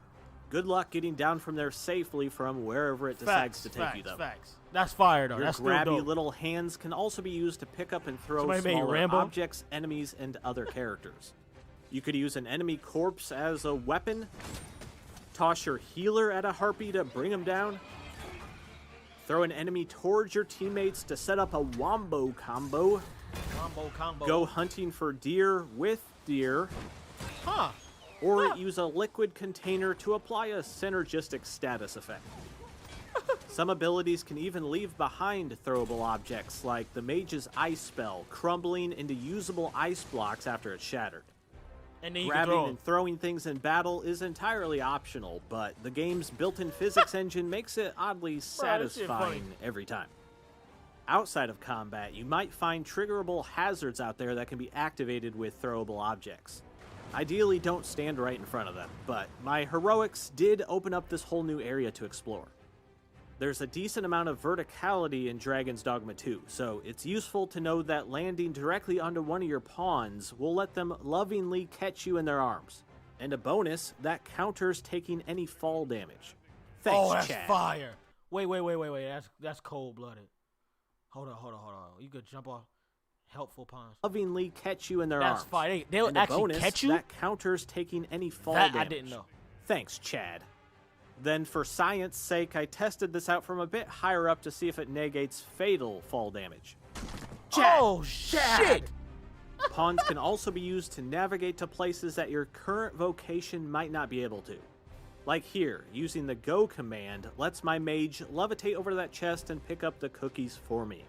Good luck getting down from there safely from wherever it decides to take you, though. Facts. That's fire, though. Your That's still grabby dope. little hands can also be used to pick up and throw Somebody made smaller Rambo? objects, enemies, and other characters. You could use an enemy corpse as a weapon, toss your healer at a harpy to bring him down, throw an enemy towards your teammates to set up a wombo combo, Combo. go hunting for deer with deer, Huh. or use a liquid container to apply a synergistic status effect. Some abilities can even leave behind throwable objects, like the mage's ice spell, crumbling into usable ice blocks after it's shattered. And then you can Grabbing throw 'em. and throwing things in battle is entirely optional, but the game's built-in physics engine makes it oddly this shit satisfying funny. every time. Outside of combat, you might find triggerable hazards out there that can be activated with throwable objects. Ideally, don't stand right in front of them, but my heroics did open up this whole new area to explore. There's a decent amount of verticality in Dragon's Dogma 2, so it's useful to know that landing directly onto one of your pawns will let them lovingly catch you in their arms. And a bonus, that counters taking any fall damage. Thanks, Oh, that's Chad. fire. Wait. That's cold-blooded. Hold on. You could jump off. Helpful pawns. Lovingly catch you in their That's arms. fire. They'll And a actually bonus, catch you? That counters taking any fall That damage. I didn't know. Thanks, Chad. Then, for science sake, I tested this out from a bit higher up to see if it negates fatal fall damage. Oh, shit. Pawns can also be used to navigate to places that your current vocation might not be able to. Like here, using the Go command lets my mage levitate over that chest and pick up the cookies for me.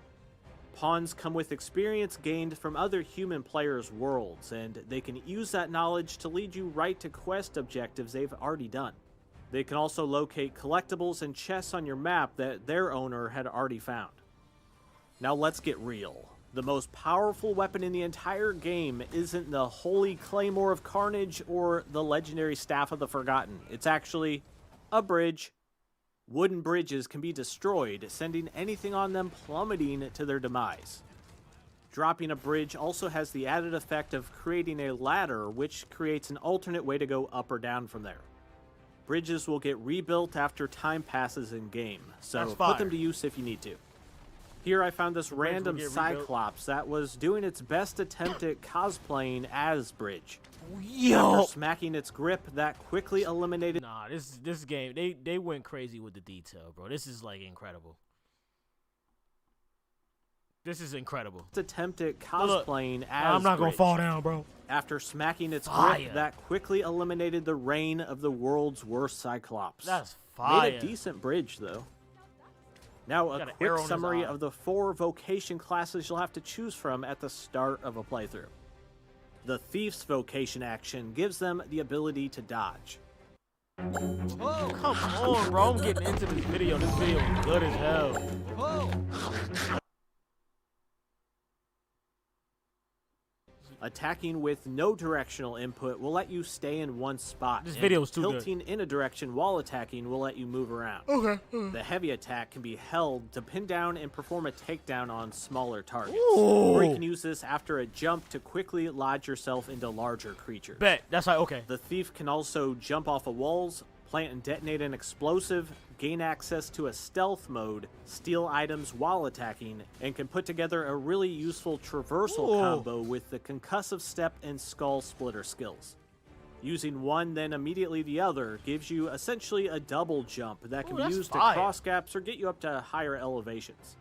Pawns come with experience gained from other human players' worlds, and they can use that knowledge to lead you right to quest objectives they've already done. They can also locate collectibles and chests on your map that their owner had already found. Now let's get real. The most powerful weapon in the entire game isn't the Holy Claymore of Carnage or the legendary Staff of the Forgotten. It's actually a bridge. Wooden bridges can be destroyed, sending anything on them plummeting to their demise. Dropping a bridge also has the added effect of creating a ladder, which creates an alternate way to go up or down from there. Bridges will get rebuilt after time passes in game, so put them to use if you need to. Here I found this random Cyclops that was doing its best attempt at cosplaying as Bridge. Yo! After smacking its grip, that quickly eliminated... Nah, this game, they went crazy with the detail, bro. This is, like, incredible. This is incredible. Its attempt at cosplaying as I'm not gonna Bridge. fall down, bro. After smacking its Fire. grip, that quickly eliminated the reign of the world's worst Cyclops. That's fire. Made a decent bridge, though. Now, a Got an quick arrow in his summary eye. of the 4 vocation classes you'll have to choose from at the start of a playthrough. The Thief's vocation action gives them the ability to dodge. Oh, come on, bro. I'm getting into this video. This video is good as hell. Attacking with no directional input will let you stay in one spot. This and video is too good. tilting in a direction while attacking will let you move around. Okay. The heavy attack can be held to pin down and perform a takedown on smaller targets. Ooh. Or you can use this after a jump to quickly lodge yourself into larger creatures. Bet. That's like, okay. The thief can also jump off of walls, plant and detonate an explosive, gain access to a stealth mode, steal items while attacking, and can put together a really useful traversal Ooh. combo with the concussive step and skull splitter skills. Using one, then immediately the other, gives you essentially a double jump that can Ooh, be that's used fire. to cross gaps or get you up to higher elevations.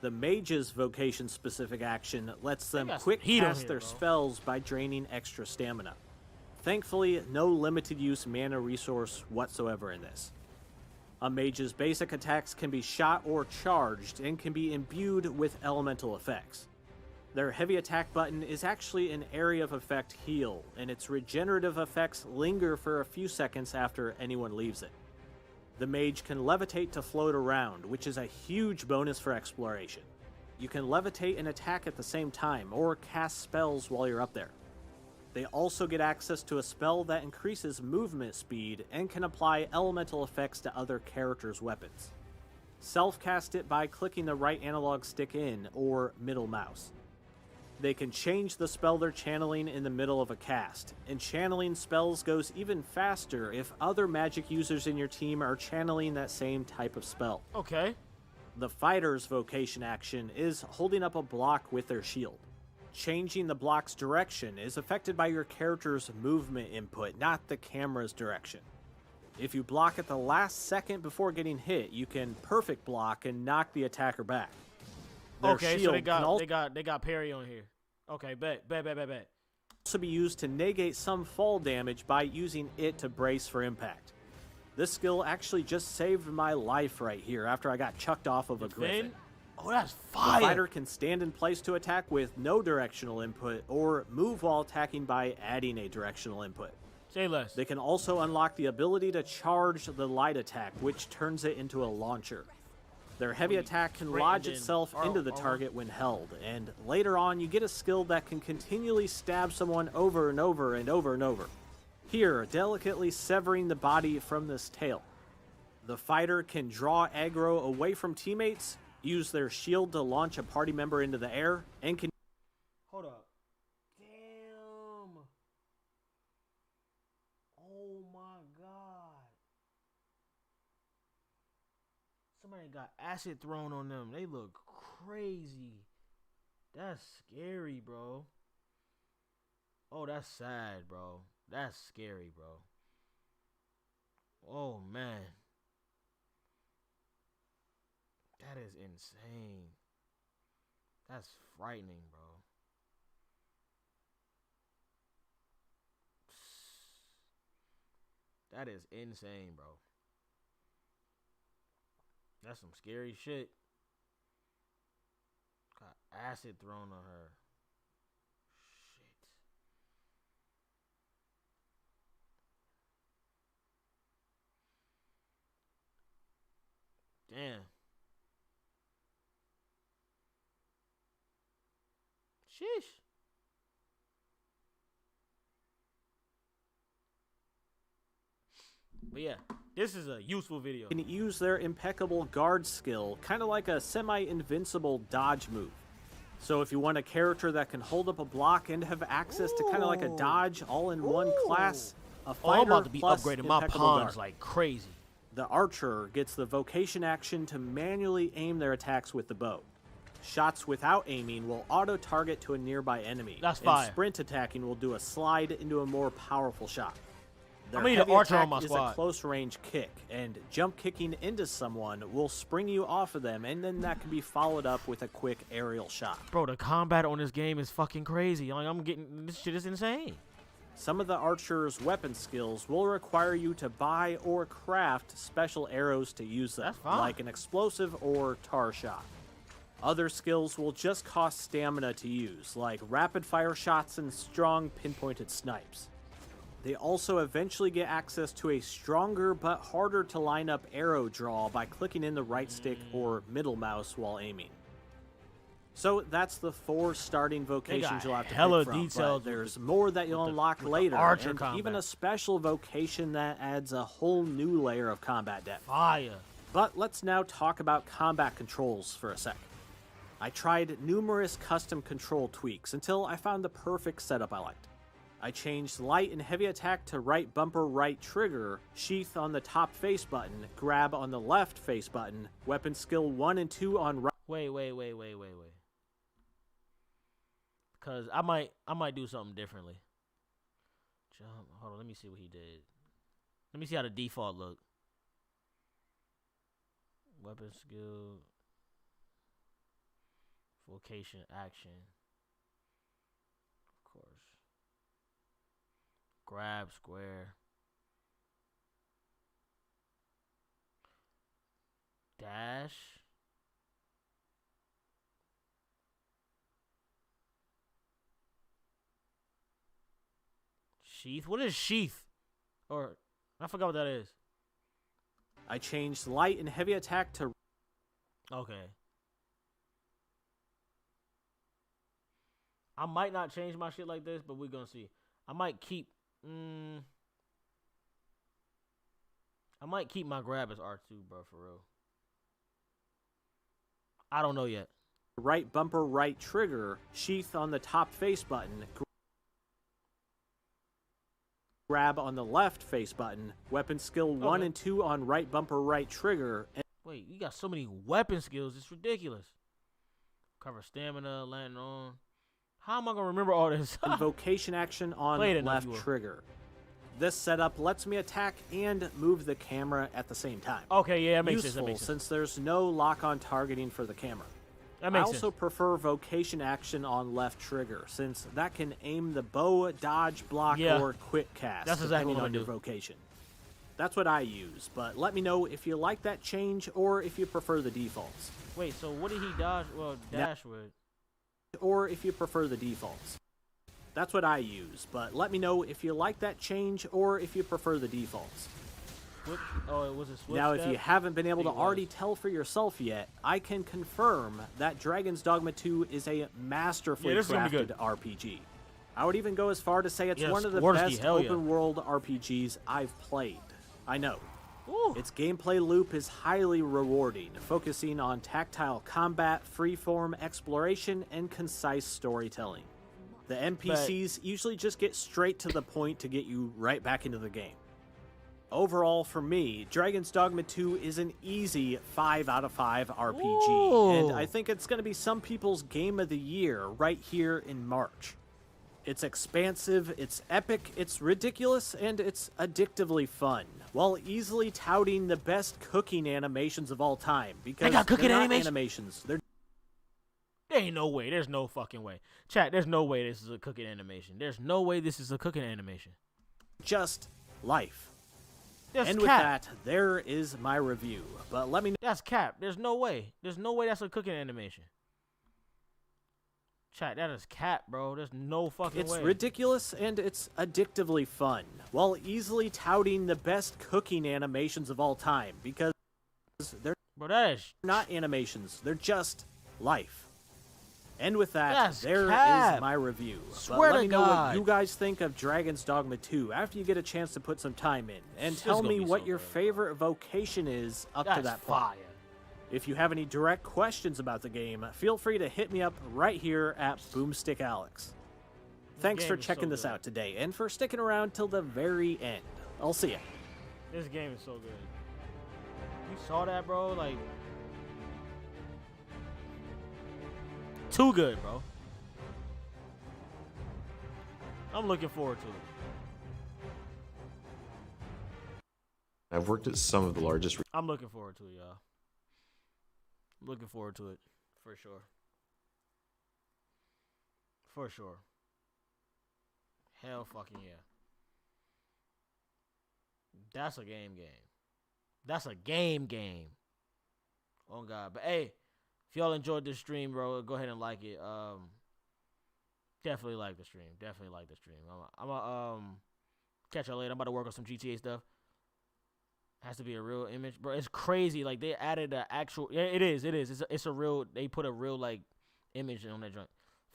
The mage's vocation-specific action lets them got some quick heat on cast here, their bro. spells by draining extra stamina. Thankfully, no limited use mana resource whatsoever in this. A mage's basic attacks can be shot or charged and can be imbued with elemental effects. Their heavy attack button is actually an area of effect heal, and its regenerative effects linger for a few seconds after anyone leaves it. The mage can levitate to float around, which is a huge bonus for exploration. You can levitate and attack at the same time, or cast spells while you're up there. They also get access to a spell that increases movement speed and can apply elemental effects to other characters' weapons. Self-cast it by clicking the right analog stick in, or middle mouse. They can change the spell they're channeling in the middle of a cast, and channeling spells goes even faster if other magic users in your team are channeling that same type of spell. Okay. The fighter's vocation action is holding up a block with their shield. Changing the block's direction is affected by your character's movement input, not the camera's direction. If you block at the last second before getting hit, you can perfect block and knock the attacker back. Their Okay, so shield they can got parry on here. Okay, bet. also be used to negate some fall damage by using it to brace for impact. This skill actually just saved my life right here after I got chucked off of a griffin. Oh, that's fire. The fighter can stand in place to attack with no directional input or move while attacking by adding a directional input. Say less. They can also unlock the ability to charge the light attack, which turns it into a launcher. Their heavy attack can lodge itself into the target when held, and later on you get a skill that can continually stab someone over and over and over and over. Here, delicately severing the body from this tail. The fighter can draw aggro away from teammates, use their shield to launch a party member into the air, and can... Hold up. Damn. Oh my god. Somebody got acid thrown on them. They look crazy. That's scary, bro. Oh, that's sad, bro. That's scary, bro. Oh, man. That is insane. That's frightening, bro. That is insane, bro. That's some scary shit. Got acid thrown on her. Shit. Damn. Sheesh. But yeah, this is a useful video. Can use their impeccable guard skill, kind of like a semi-invincible dodge move. So if you want a character that can hold up a block and have access to kind of like a dodge all in one class, a fighter I'm about to be plus upgrading my impeccable pawns guard. like crazy. The archer gets the vocation action to manually aim their attacks with the bow. Shots without aiming will auto-target to a nearby enemy. That's and fire. Sprint attacking will do a slide into a more powerful shot. Their I need an heavy archer on attack my is squad. a close-range kick, and jump kicking into someone will spring you off of them, and then that can be followed up with a quick aerial shot. Bro, the combat on this game is fucking crazy. Like, I'm getting, this shit is insane. Some of the archer's weapon skills will require you to buy or craft special arrows to use them, That's fine. like an explosive or tar shot. Other skills will just cost stamina to use, like rapid-fire shots and strong pinpointed snipes. They also eventually get access to a stronger but harder to line up arrow draw by clicking in the right stick or middle mouse while aiming. So that's the 4 starting vocations you'll have to hella pick from, details but there's more that you'll unlock later, archer and combat. even a special vocation that adds a whole new layer of combat depth. Fire. But let's now talk about combat controls for a sec. I tried numerous custom control tweaks until I found the perfect setup I liked. I changed light and heavy attack to right bumper, right trigger, sheath on the top face button, grab on the left face button, weapon skill 1 and 2 on right. Wait. Cause I might do something differently. Jump. Hold on, let me see what he did. Let me see how the default look. Weapon skill. Vocation action. Of course. Grab square. Dash. Sheath? What is sheath? Or, I forgot what that is. I changed light and heavy attack to... Okay. I might not change my shit like this, but we're gonna see. I might keep... I might keep my grab as R2, bro, for real. I don't know yet. right bumper, right trigger, sheath on the top face button, grab on the left face button, weapon skill 1 and 2 on right bumper, right trigger. And wait, you got so many weapon skills, it's ridiculous. Cover stamina, landing on. How am I gonna remember all this? Invocation action on left trigger. This setup lets me attack and move the camera at the same time. Okay, yeah, that makes sense. Useful since there's no lock-on targeting for the camera. That makes I also prefer vocation action on left trigger, since that can aim the bow, dodge, block, or quick cast, that's exactly depending what on your vocation. That's what I use, but let me know if you like that change or if you prefer the defaults. Wait, so what did he dodge? Well, dash with? Or if you prefer the defaults. That's what I use, but let me know if you like that change or if you prefer the defaults. Oh, it was a switch. Now, if you haven't been able to already tell for yourself yet, I can confirm that Dragon's Dogma 2 is a masterfully crafted RPG. I would even go as far to say it's one of the best open-world RPGs I've played. I know. Its gameplay loop is highly rewarding, focusing on tactile combat, freeform exploration, and concise storytelling. The NPCs usually just get straight to the point to get you right back into the game. Overall, for me, Dragon's Dogma 2 is an easy 5 out of 5 RPG, and I think it's going to be some people's game of the year right here in March. It's expansive, it's epic, it's ridiculous, and it's addictively fun, while easily touting the best cooking animations of all time, because they got cooking they're not animations. There ain't no way. There's no fucking way. Chat, there's no way this is a cooking animation. There's no way this is a cooking animation. Just life. That's and cap. With that, there is my review. But let me know. That's cap. There's no way. There's no way that's a cooking animation. Chat, that is cap, bro. There's no fucking way. It's ridiculous and it's addictively fun, while easily touting the best cooking animations of all time, because they're not animations. They're just life. And with that, there is my review. But let me know what you guys think of Dragon's Dogma 2 after you get a chance to put some time in. And tell me what your favorite vocation is up to that point. If you have any direct questions about the game, feel free to hit me up right here at Boomstick Alex. Thanks for checking this out today and for sticking around till the very end. I'll see ya. This game is so good. You saw that, bro? Like, too good, bro. I'm looking forward to it. I've worked at some of the largest. I'm looking forward to it, y'all. Looking forward to it, for sure. For sure. Hell fucking yeah. That's a game. That's a game. Oh God. But hey, if y'all enjoyed this stream, bro, go ahead and like it. Definitely like the stream. I'm gonna catch y'all later. I'm about to work on some GTA stuff. Has to be a real image, bro. It's crazy. Like, they added an actual. Yeah, it is. It's a real. They put a real like image on that joint.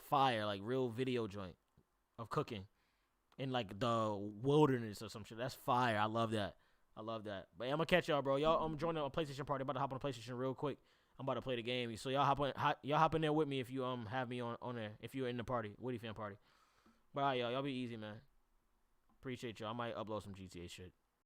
Fire, like real video joint of cooking in like the wilderness or some shit. That's fire. I love that. But I'm gonna catch y'all, bro. Y'all, I'm joining a PlayStation party. I'm about to hop on a PlayStation real quick. I'm about to play the game. So y'all hop in there with me if you have me on there. If you're in the party, Witty fan party. But all right, y'all be easy, man. Appreciate y'all. I might upload some GTA shit.